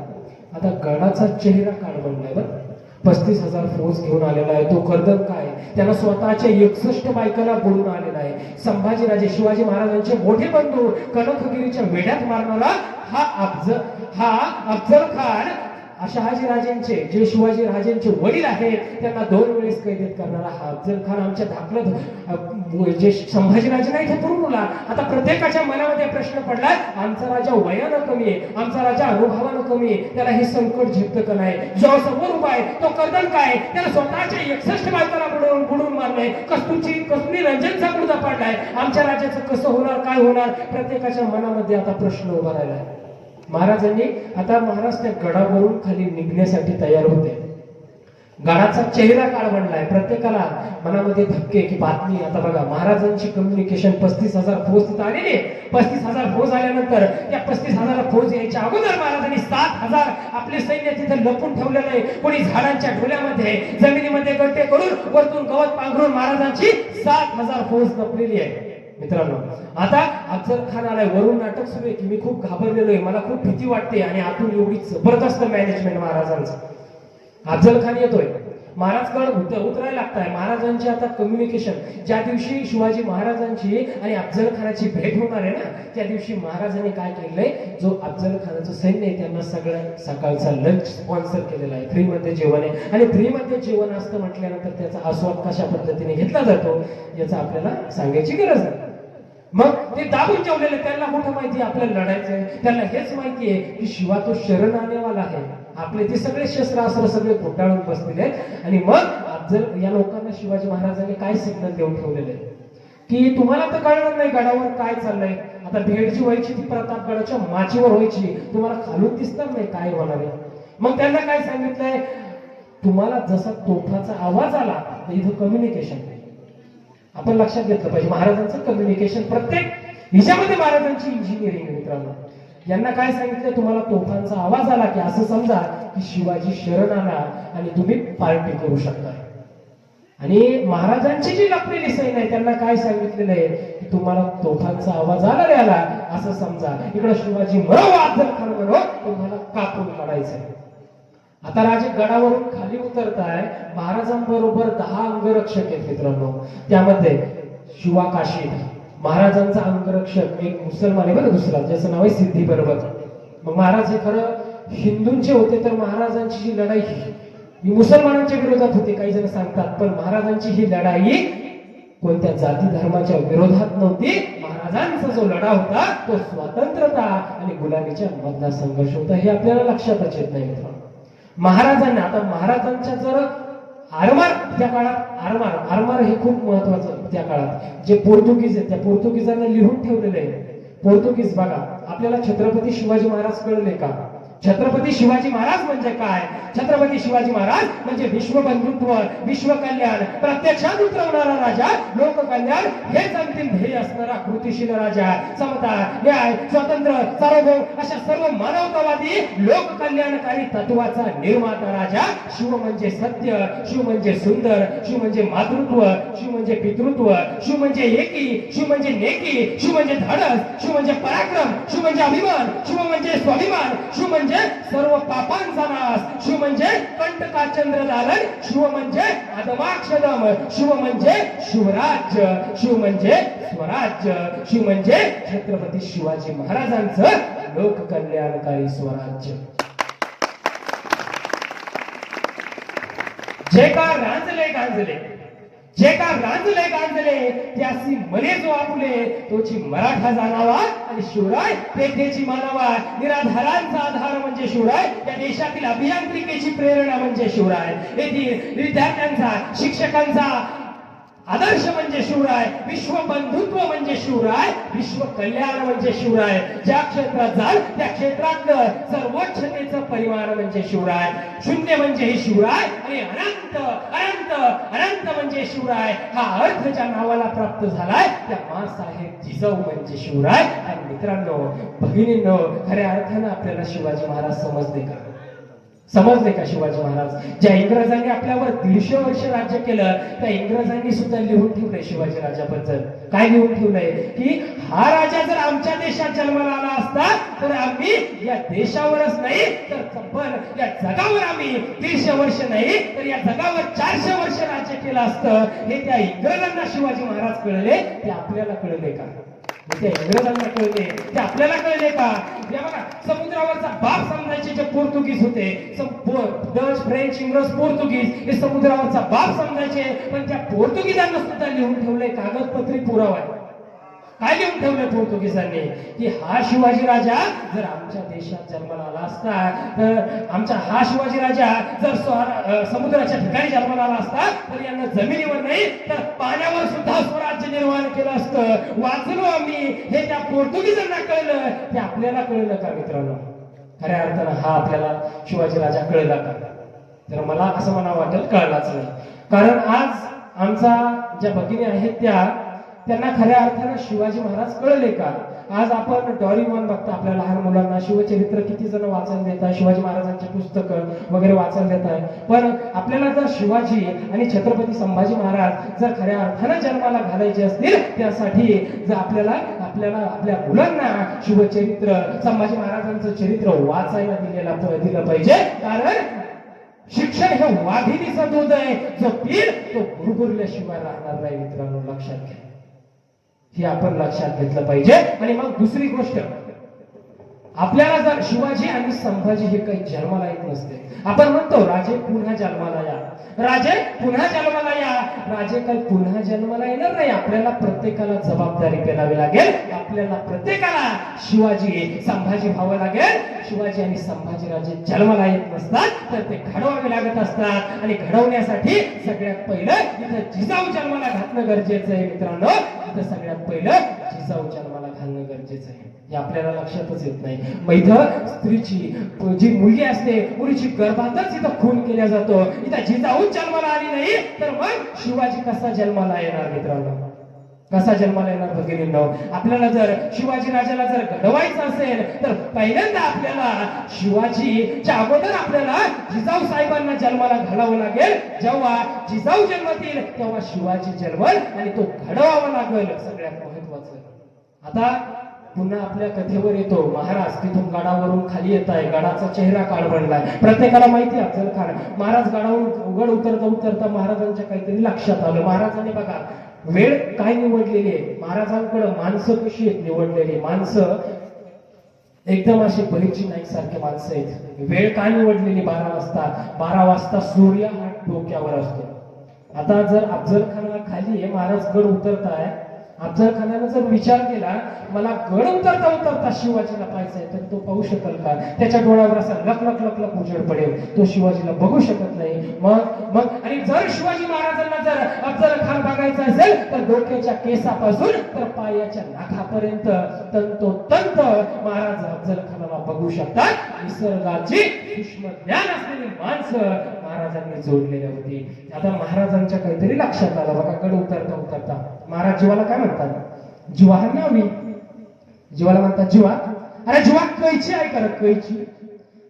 S2: आता गडाचा चेहरा काळ बनलाय बरं. 35,000 फौज घेऊन आलेला आहे. तो कर्दम काय त्याला स्वतःच्या 61 बायकाला बोलून आलेला आहे. संभाजीराजे शिवाजी महाराजांचे मोठे बंधू कनकगिरीच्या वेढ्यात मारणारा हा अफजल खान शहाजीराजेंचे जे शिवाजी राजेंचे वडील आहेत त्यांना 2 वेळेस कैदेत करणारा हा अफजल खान आमच्या धाकलं जे संभाजीराजे नाही ते पुरवला. आता प्रत्येकाच्या मनामध्ये प्रश्न पडला आमचा राजा वयानं कमी आहे आमचा राजा अनुभवानं कमी आहे त्याला हे संकट झेपतं का नाही. जो समोर उभा आहे तो कर्दन काय त्याला स्वतःच्या 61 बायकाला बुडवून मारलंय. कस्तुरी रंजनचा मुद्दा पाडलाय. आमच्या राजाचं कसं होणार काय होणार प्रत्येकाच्या मनामध्ये आता प्रश्न उभा राहिलाय. महाराजांनी आता महाराज त्या गडावरून खाली निघण्यासाठी तयार होते. गडाचा चेहरा काळ बनलाय. प्रत्येकाला मनामध्ये धक्के की बातमी. आता बघा महाराजांची कम्युनिकेशन 35,000 फौज तिथं आलेली. 35,000 फौज आल्यानंतर त्या 35,000 फौज यायच्या अगोदर महाराजांनी 7,000 आपले सैन्य तिथं लपून ठेवलेलं आहे. कोणी झाडांच्या ढोल्यामध्ये जमिनीमध्ये गड्डे करून वरतून गवत पांघरून महाराजांची 7,000 फौज लपलेली आहे. मित्रांनो आता अफजल खान आलाय. वरून नाटक सुरू आहे की मी खूप घाबरलेलो आहे मला खूप भीती वाटते आणि आतून एवढी जबरदस्त मॅनेजमेंट महाराजांचं. अफजल खान येतोय महाराज गड उतरायला लागताय. महाराजांची आता कम्युनिकेशन, ज्या दिवशी शिवाजी महाराजांची आणि अफजल खानाची भेट होणार आहे ना, त्या दिवशी महाराजांनी काय केलंय, जो अफजल खानाचं सैन्य आहे त्यांना सगळं सकाळचा लंच स्पॉन्सर केलेला आहे, फ्री मध्ये जेवण आहे. आणि फ्री मध्ये जेवण असतं म्हटल्यानंतर त्याचा आस्वाद कशा पद्धतीने घेतला जातो याचा आपल्याला सांगायची गरज नाही. मग ते दाबून जेवलेले, त्यांना कुठं माहिती आपल्याला लढायचंय, त्यांना हेच माहिती आहे की शिवा तो शरण आणेवाला आहे. आपले ते सगळे शस्त्रास्त्र सगळे घोटाळून बसलेले आहेत. आणि मग अफजल या लोकांना शिवाजी महाराजांनी काय सिग्नल देऊन ठेवलेले की तुम्हाला तर कळणार नाही गडावर काय चाललंय. आता भेट जी व्हायची ती प्रतापगडाच्या माचीवर व्हायची, तुम्हाला खालून दिसणार नाही काय होणार आहे. मग त्यांना काय सांगितलंय, तुम्हाला जसा तोफाचा आवाज आला तर इथं कम्युनिकेशन, आपण लक्षात घेतलं पाहिजे महाराजांचं कम्युनिकेशन, प्रत्येक हिच्यामध्ये महाराजांची इंजिनिअरिंग. मित्रांनो, यांना काय सांगितलं, तुम्हाला तोफांचा आवाज आला की असं समजा की शिवाजी शरण आला आणि तुम्ही पार्टी करू शकता. आणि महाराजांची जी लपलेली सैन्य आहे त्यांना काय सांगितलेलं आहे की तुम्हाला तोफांचा आवाज आला रे आला असं समजा, इकडे शिवाजी म्हणो अफजल खान म्हणो तुम्हाला कापून काढायचंय. आता राजे गडावरून खाली उतरताय, महाराजांबरोबर 10 अंगरक्षक आहेत मित्रांनो. त्यामध्ये शिवा काशीद महाराजांचा अंगरक्षक, एक मुसलमान आहे बरं दुसरा, ज्याचं नाव आहे सिद्धी बरोबर. मग महाराज हे खरं हिंदूंचे होते, तर महाराजांची जी लढाई ही मुसलमानांच्या विरोधात होती काही जण सांगतात, पण महाराजांची ही लढाई कोणत्या जाती धर्माच्या विरोधात नव्हती. महाराजांचा जो लढा होता तो स्वातंत्र्यता आणि गुलामीच्या मधला संघर्ष होता. हे आपल्याला लक्षातच येत नाही मित्रांनो. महाराजांना, आता महाराजांच्या जर आरमार, त्या काळात आरमार हे खूप महत्वाचं. त्या काळात जे पोर्तुगीज आहेत त्या पोर्तुगीजांना लिहून ठेवलेले आहे. पोर्तुगीज बघा, आपल्याला छत्रपती शिवाजी महाराज कळले का? छत्रपती शिवाजी महाराज म्हणजे काय? छत्रपती शिवाजी महाराज म्हणजे विश्वबंधुत्व, विश्व कल्याण, प्रत्यक्षात उतरवणारा राजा, लोक कल्याण हेच अंतिम ध्येय असणारा कृतिशील राजा, समता, न्याय, स्वातंत्र्य, सार्वभौम अशा सर्व मानवतावादी लोक कल्याणकारी तत्वाचा निर्माता राजा. शिव म्हणजे सत्य, शिव म्हणजे सुंदर, शिव म्हणजे मातृत्व, शिव म्हणजे पितृत्व, शिव म्हणजे एकी, शिव म्हणजे नेकी, शिव म्हणजे धाडस, शिव म्हणजे पराक्रम, शिव म्हणजे अभिमान, शिव म्हणजे स्वाभिमान, शिव म्हणजे सर्व पापांचा नाश, शिव म्हणजे कंटकाचंद्र धारण, शिव म्हणजे अदमाक्षदम, शिव म्हणजे शिवराज्य, शिव म्हणजे स्वराज्य, शिव म्हणजे छत्रपती शिवाजी महाराजांचं लोककल्याणकारी स्वराज्य. जे का रांजले गांजले, जे का रांजले गांजले त्यासी मने जो आपुले, तोची मराठा जाणावा आणि शिवराय तेथेची मानावा. निराधारांचा आधार म्हणजे शिवराय, या देशातील अभियांत्रिकेची प्रेरणा म्हणजे शिवराय, येथील विद्यार्थ्यांचा, शिक्षकांचा आदर्श म्हणजे शिवराय, विश्व बंधुत्व म्हणजे शिवराय, विश्व कल्याण म्हणजे शिवराय. ज्या क्षेत्रात जाल त्या क्षेत्रातलं सर्वोच्चतेचं परिमाण म्हणजे शिवराय. शून्य म्हणजे हे शिवराय आणि अनंत अनंत अनंत म्हणजे शिवराय. हा अर्थ ज्या नावाला प्राप्त झालाय त्या माँसाहेब जिजाऊ म्हणजे शिवराय. आणि मित्रांनो, भगिनींनो, खऱ्या अर्थानं आपल्याला शिवाजी महाराज समजले का? समजले का शिवाजी महाराज? ज्या इंग्रजांनी आपल्यावर 150 वर्ष राज्य केलं, त्या इंग्रजांनी सुद्धा लिहून ठेवलंय शिवाजी राजाबद्दल. काय लिहून ठेवलंय की हा राजा जर आमच्या देशात जन्माला आला असता तर आम्ही या देशावरच नाही तर तब्बल या जगावर आम्ही 150 वर्ष नाही तर या जगावर 400 वर्ष राज्य केलं असतं. हे त्या इंग्रजांना शिवाजी महाराज कळले, ते आपल्याला कळले का? त्या इंग्रजांना कळले, ते आपल्याला कळले का? या बघा, समुद्रावरचा बाप समजायचे जे पोर्तुगीज होते, डच, फ्रेंच, इंग्रज, पोर्तुगीज हे समुद्रावरचा बाप समजायचे, पण त्या पोर्तुगीजांना सुद्धा लिहून ठेवले, कागदपत्री पुरावा आहे. काय लिहून ठेवलं पोर्तुगीजांनी की हा शिवाजी राजा जर आमच्या देशात जन्माला आला असता, तर आमचा हा शिवाजी राजा जर समुद्राच्या ठिकाणी जन्माला आला असता तर यांना जमिनीवर नाही तर पाण्यावर सुद्धा स्वराज्य निर्माण केलं असतं. वाचलो आम्ही, हे त्या पोर्तुगीजांना कळलं, ते आपल्याला कळलं का मित्रांनो? खऱ्या अर्थानं हा आपल्याला शिवाजी राजा कळला का? तर मला असं मला वाटेल कळलाच नाही. कारण आज आमचा ज्या भगिनी आहेत त्यांना खऱ्या अर्थानं शिवाजी महाराज कळले का? आज आपण डॉरीमॉन बघता, आपल्या लहान मुलांना शिवचरित्र किती जण वाचायला देतात, शिवाजी महाराजांची पुस्तकं वगैरे वाचायला देतात. पण आपल्याला जर शिवाजी आणि छत्रपती संभाजी महाराज जर खऱ्या अर्थानं जन्माला घालायचे असतील, त्यासाठी जर आपल्याला आपल्या मुलांना शिवचरित्र, संभाजी महाराजांचं चरित्र वाचायला दिलं पाहिजे. कारण शिक्षण हे वाघिणीचं दूध आहे, जो पीर तो गुरगुरल्याशिवाय राहणार नाही. मित्रांनो लक्षात घ्या, हे आपण लक्षात घेतलं पाहिजे. आणि मग दुसरी गोष्ट, आपल्याला जर शिवाजी आणि संभाजी हे काही जन्माला येत नसते, आपण म्हणतो राजे पुन्हा जन्माला या, राजे पुन्हा जन्माला या, राजे काही पुन्हा जन्माला येणार नाही. आपल्याला प्रत्येकाला जबाबदारी पेलावी लागेल. आपल्याला प्रत्येकाला शिवाजी संभाजी व्हावं लागेल. शिवाजी आणि संभाजी राजे जन्माला येत नसतात, तर ते घडवावे लागत असतात. आणि घडवण्यासाठी सगळ्यात पहिलं इथं जिजाऊ जन्माला घातणं गरजेचं आहे. मित्रांनो इथं सगळ्यात पहिलं जिजाऊ जन्माला घालणं गरजेचं आहे. हे आपल्याला लक्षातच येत नाही. मग इथं स्त्रीची जी मुलगी असते, मुलीची गर्भातच इथं खून केला जातो. इथं जिजाऊ जन्माला आली नाही, तर मग शिवाजी कसा जन्माला येणार? मित्रांनो कसा जन्माला येणार? भगिनींनो, आपल्याला जर शिवाजी राजाला जर घडवायचं असेल, तर पहिल्यांदा आपल्याला शिवाजीच्या अगोदर आपल्याला जिजाऊ साहेबांना जन्माला घालावं लागेल. जेव्हा जिजाऊ जन्मतील तेव्हा शिवाजी जन्मल आणि तो घडवावा लागेल. सगळ्यात महत्वाचं. आता पुन्हा आपल्या कथेवर येतो. महाराज तिथून गडावरून खाली येत आहे. गडाचा चेहरा काळवंडलाय. प्रत्येकाला माहिती आहे अफजल खान महाराज गडावरून उघड उतरता उतरता महाराजांच्या काहीतरी लक्षात आलं. महाराजांनी बघा वेळ काय निवडलेली आहे. महाराजांकडे माणसं कशी आहेत निवडलेली. माणसं एकदम अशी बरीचशी नाईक सारखे माणसं आहेत. वेळ काय निवडलेली? 12 वाजता. 12 वाजता सूर्य हा डोक्यावर असतो. आता जर अफजल खान खाली आहे, महाराज गड उतरताय, अफजल खानाने जर विचार केला मला गड उतरता उतरता शिवाजीला पाहायचंय, तर तो पाहू शकेल का? त्याच्या डोळ्यावर असा लक लक लक लक उजेड पडेल. तो शिवाजीला बघू शकत नाही. मग आणि जर शिवाजी महाराजांना जर अफजल खान बघायचा असेल, तर डोक्याच्या केसापासून तर पायाच्या नाकापर्यंत तंतोतंत महाराज अफजल खानाला बघू शकतात. निसर्गाची सूक्ष्म ज्ञान असलेली माणसं महाराजांनी जोडलेली होती. आता महाराजांच्या काहीतरी लक्षात आलं बघा. गड उतरता उतरता महाराज जीवाला काय म्हणतात? जीवा हा नावी. जीवाला म्हणतात जीवा, अरे जीवा कैची आहे कर कैची.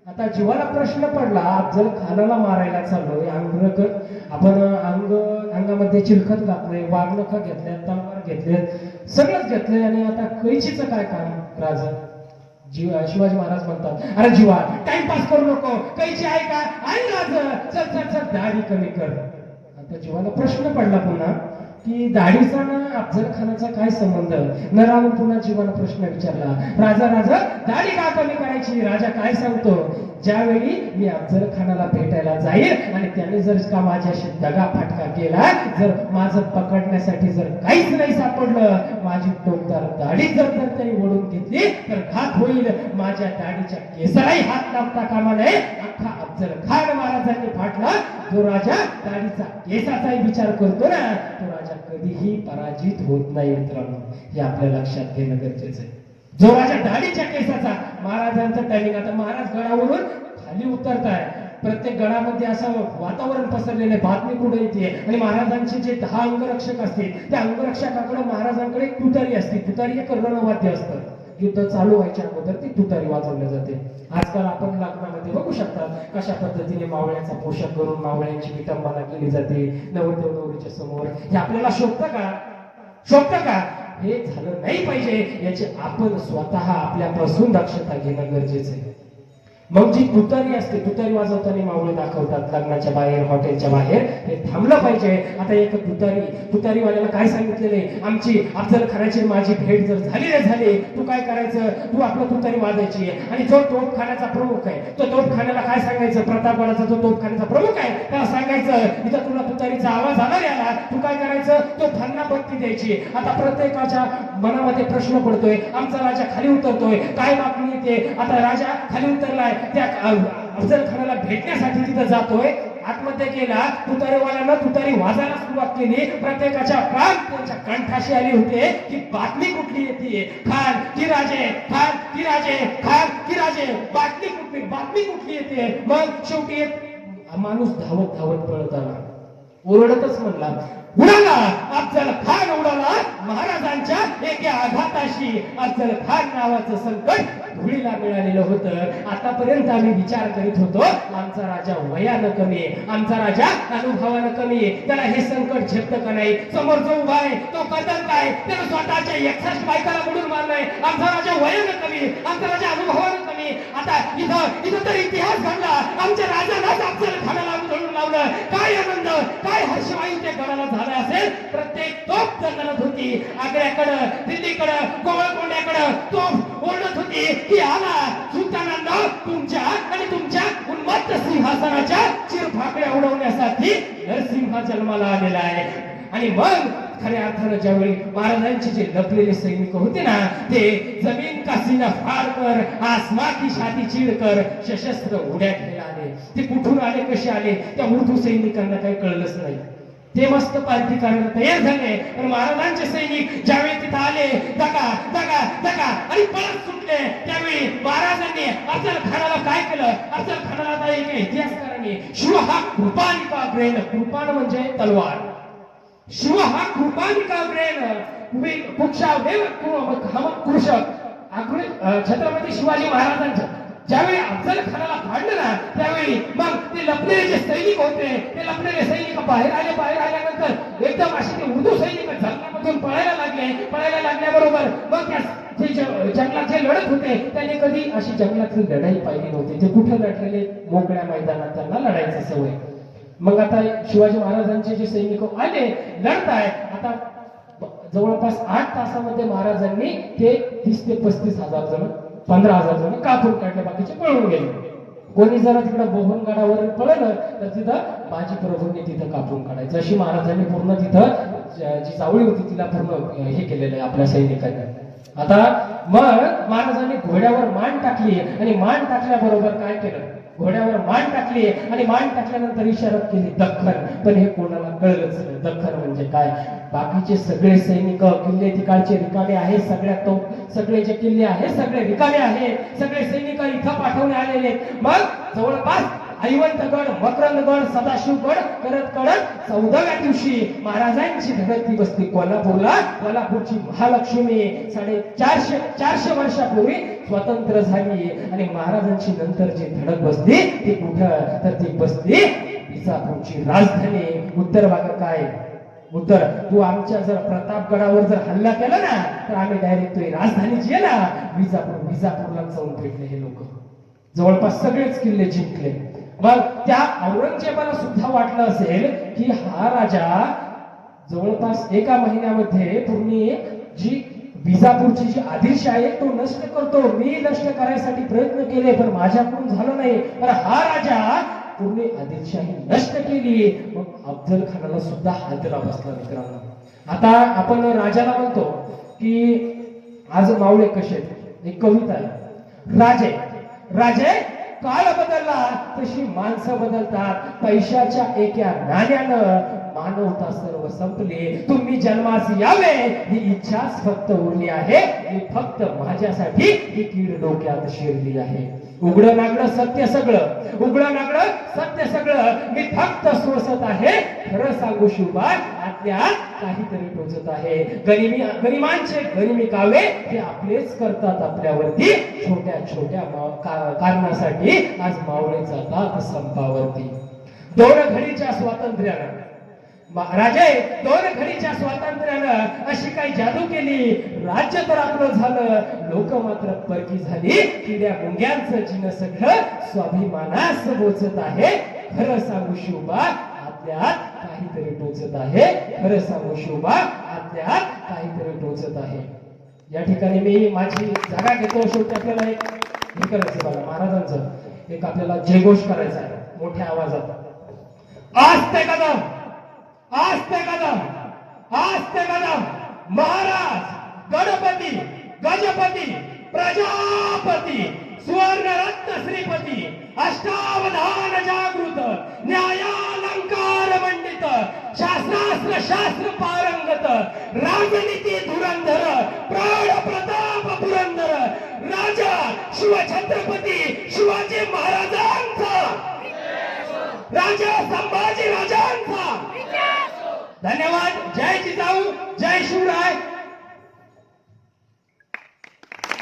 S2: आता जीवाला प्रश्न पडला, अफजल खानाला मारायला चाललोय, आपण अंगामध्ये चिलखत घातलंय, वाघनख घेतल्यात, तलवार घेतल्यात, सगळंच घेतलंय, आणि आता कैचीचं काय काम? राजा शिवाजी महाराज म्हणतात, अरे जीवा टाइमपास करू नको, कैची आहे का? आहे राज, चल चल चल दाढी कमी कर. आता जीवाला प्रश्न पडला पुन्हा की दाढीचा ना अफजल खानाचा काय संबंध? न राहून पुन्हा जीवाला प्रश्न विचारला, राजा राजा दाढी का कमी करायची? राजा काय सांगतो, ज्यावेळी मी अफजल खानाला भेटायला जाईल आणि त्याने जर का माझ्याशी दगा फाटका केला, जर माझं पकडण्यासाठी जर काहीच नाही सापडलं, माझी टोकदार दाढी जर त्यांनी ओढून घेतली तर घात होईल. माझ्या दाढीच्या केसालाही हात लावता कामा नये. अख्खा अफजल खान महाराजांनी फाटला. जो राजा दाढीचा केसाचाही विचार करतो ना, तो राजा कधीही पराजित होत नाही. मित्रांनो हे आपल्या लक्षात घेणं गरजेचं आहे. जो राजा दाढीच्या केसाचा, महाराजांचं टायमिंग. आता महाराज गडावरून खाली उतरताय, प्रत्येक गडामध्ये असं वातावरण पसरलेलं आहे, बातमी कुठे येते, आणि महाराजांचे जे 10 अंगरक्षक असतील, त्या अंगरक्षकाकडे महाराजांकडे एक तुतारी असते. तुतारी एक रणवाद्य असतं. युद्ध चालू व्हायच्या अगोदर ती तुतारी वाजवली जाते. आजकाल आपण लग्नामध्ये बघू शकता कशा पद्धतीने मावळ्याचा पोशाख करून मावळ्यांची विटंबना केली जाते नवरदेव नवरीच्या समोर. हे आपल्याला शोभतं का? शोभतं का? हे झालं नाही पाहिजे. याची आपण स्वतः आपल्यापासून दक्षता घेणं गरजेचं आहे. मग जी तुतारी असते, तुतारी वाजवताना मावळे दाखवतात लग्नाच्या बाहेर, हॉटेलच्या बाहेर, हे थांबलं पाहिजे. आता एक तुतारीवाल्याला काय सांगितलेले, आमची अफजल खानाची माझी भेट जर झाली, तू काय करायचं, तू आपलं तुतारी वाजायची. आणि जो तोफखान्याचा प्रमुख आहे, तो तोफखान्याला काय सांगायचं, प्रतापगडाचा जो तोफखान्याचा प्रमुख आहे त्याला सांगायचं, इथं तुला तुतारीचा आवाज आला याला, तू काय करायचं, तो फांना बत्ती द्यायची. आता प्रत्येकाच्या मनामध्ये प्रश्न पडतोय, आमचा राजा खाली उतरतोय, काय बातमी येते? आता राजा खाली उतरलाय, त्या अफजल खानाला भेटण्यासाठी तिथं जातोय. आतमध्ये गेला, तुतारीवाल्यानं तुतारी वाजायला सुरुवात केली. प्रत्येकाच्या प्राण त्यांच्या कंठाशी आली होते की बातमी कुठली येते, खान की राजे, खान की राजे, खान की राजे, बातमी कुठली येते. मग शेवटी एक माणूस धावत धावत पळत आला, ओरडतच म्हणला, उडाला अफजल खान, उडाला महाराजांच्या एका आघाताशी. अफजल खान नावाचं संकट धुळीला मिळालेलं होतं. आतापर्यंत आम्ही विचार करीत होतो आमचा राजा वयानं कमी आहे, आमचा राजा अनुभवानं कमी आहे, त्याला हे संकट झेपतं का नाही. समोर जो उभा आहे तो करतात काय, त्यानं स्वतःच्या 61 बायकाला बुडून मारलाय. आमचा राजा वयानं कमी, आमचा राजा अनुभवानं कमी. आता इथं तर इतिहास घडला, आमच्या राजालाच अफजल खानाला लावलं, काय आनंद, काय हर्षवायू त्या गडाला झाला असेल. प्रत्येक तोफ दणदणत होती. आग्र्याकडं, दिल्लीकडं, गोवळकोंड्याकडं तोफ ओढत होती की आला सुलतानांना तुमच्या आणि तुमच्या उन्मत्त सिंहासनाच्या चिरफाकड्या उडवण्यासाठी नरसिंह जन्माला आलेला आहे. आणि मग खऱ्या अर्थानं ज्यावेळी महाराजांचे जे लपलेले सैनिक होते ना, ते जमीन का सीना फाड़ कर, आसमा की छाती चीड़ कर सशस्त्र उड्या घ्यायला आले. ते कुठून आले, कसे आले, त्या उर्दू सैनिकांना काही कळलंच नाही. ते मस्त पार्टी करायला तयार झाले. पण महाराजांचे सैनिक ज्यावेळी तिथं आले, दगा दगा दगा आणि पळत सुटले, त्यावेळी महाराजांनी अफजल खानाला काय केलं. अफजल खानाला आता एक इतिहासकारांनी शिव हा कृपानिका ग्रेन, कृपान म्हणजे तलवार, शिव हा कृपानिका ग्रेन कुक्षा वेव कृषक. छत्रपती शिवाजी महाराजांच्या ज्यावेळी अफजल खानाला फाडलं ना, त्यावेळी मग ते लपलेले जे सैनिक होते, ते लपलेले सैनिक बाहेर आल्यानंतर एकदम असे ते उर्दू सैनिक जंगलामधून पळायला लागले. पळायला लागल्याबरोबर मग त्या जंगलात जे लढत होते त्यांनी कधी अशी जंगलातली लढाई पाहिली नव्हती. ते कुठे लढलेले, मोकळ्या मैदानात त्यांना लढायची सवय. मग आता शिवाजी महाराजांचे जे सैनिक आले लढताय, आता जवळपास 8 तासामध्ये महाराजांनी ते 30 ते 35 हजार जण, 15,000 जण कापून काढले, बाकीचे पळून गेले. कोणी जरा तिकडं बोहनगडावर पळलं तर तिथं बाजी प्रभूंनी तिथं कापून काढायचं. अशी महाराजांनी पूर्ण तिथं जी जावळी होती तिला पूर्ण हे केलेलं आहे आपल्या सैनिकांनी. आता मग महाराजांनी घोड्यावर मान टाकली आणि मान टाकल्याबरोबर काय केलं, घोड्यावर मान टाकली आणि मान टाकल्यानंतर इशारा केली दख्खन. पण हे कोणाला कळलंच नाही दख्खन म्हणजे काय. बाकीचे सगळे सैनिक किल्ले तिकडचे रिकामे आहे, सगळे जे किल्ले आहे सगळे रिकामे आहे, सगळे सैनिक इथं पाठवणे आलेले. मग जवळपास ऐवंतगड, मकरंदगड, सदाशिवगड करत 14व्या दिवशी महाराजांची धडक बसली कोल्हापूरला. कोल्हापूरची महालक्ष्मी 450 वर्षापूर्वी स्वतंत्र झाली आणि महाराजांची नंतर जी धडक बसली ती कुठं, तर ती बसली विजापूरची राजधानी. उत्तर भाग काय, उत्तर तू आमच्या जर प्रतापगडावर जर हल्ला केला ना तर आम्ही डायरेक्ट राजधानी जी आहे ना विजापूरला जाऊन भेटले. हे लोक जवळपास सगळेच किल्ले जिंकले. मग त्या औरंगजेबाला सुद्धा वाटलं असेल की हा राजा जवळपास एका महिन्यामध्ये पूर्ण जी विजापूरची जी आदिलशाही आहे तो नष्ट करतो. मी नष्ट करायसाठी प्रयत्न केले पण माझ्याकडून झालं नाही. तर हा राजा पूर्ण आदिलशाही नष्ट केली. मग अफजल खानाला सुद्धा हादरा बसला. मित्रांनो, आता आपण राजाला म्हणतो की आज मावळे कसे, एक कविता आहे, राजे काळ बदलला तशी माणसं बदलतात. पैशाच्या एका नाण्यानं मानवता सर्व संपली. तुम्ही जन्मास यावे ही इच्छाच फक्त उरली आहे. ही फक्त माझ्यासाठी ही कीड डोक्यात शिरली आहे. उघडं नागडं सत्य सगळं, उघडं नागडं सत्य सगळं मी फक्त सोसत आहे. खरं सांगू शिवबा आतल्यात काहीतरी टोचत आहे. गनिमांचे गनिमी कावे ते आपलेच करतात आपल्यावरती. छोट्या छोट्या कारणासाठी आज मावळे जातात संपावरती. 2 घडीच्या स्वातंत्र्यानं राजे 2 घडीच्या स्वातंत्र्यानं अशी काही जादू केली. राज्य तर आपलं झालं, लोक मात्र परकी झाली. किड्या मुंग्यांचं जिन सगळं स्वाभिमानास बोचत आहे. खरं सांगू शिवबा आतल्यात काहीतरी टोचत आहे. खरं सांगू शिवबा आतल्यात काहीतरी टोचत आहे. या ठिकाणी मी माझी जागा घेतो. शेवटी आपल्याला एक हे करायचं बघा, महाराजांचं एक आपल्याला जयघोष करायचा आहे मोठ्या आवाजात. आस्ते कदम, आस्ते कदम, आस्ते कदम. महाराज, गणपती, गजपती, प्रजापती, सुवर्णरत्न श्रीपती, अष्टावधान जागृत, न्यायालंकार मंडित, शास्त्रास्त्र शास्त्र पारंगत, राजनीती धुरंधर, प्राण प्रताप पुरंदर, राजा शिवछत्रपती शिवाजी महाराजांचा, राजा संभाजी राजांचा. धन्यवाद. जय जिजाऊ, जय शिवराय.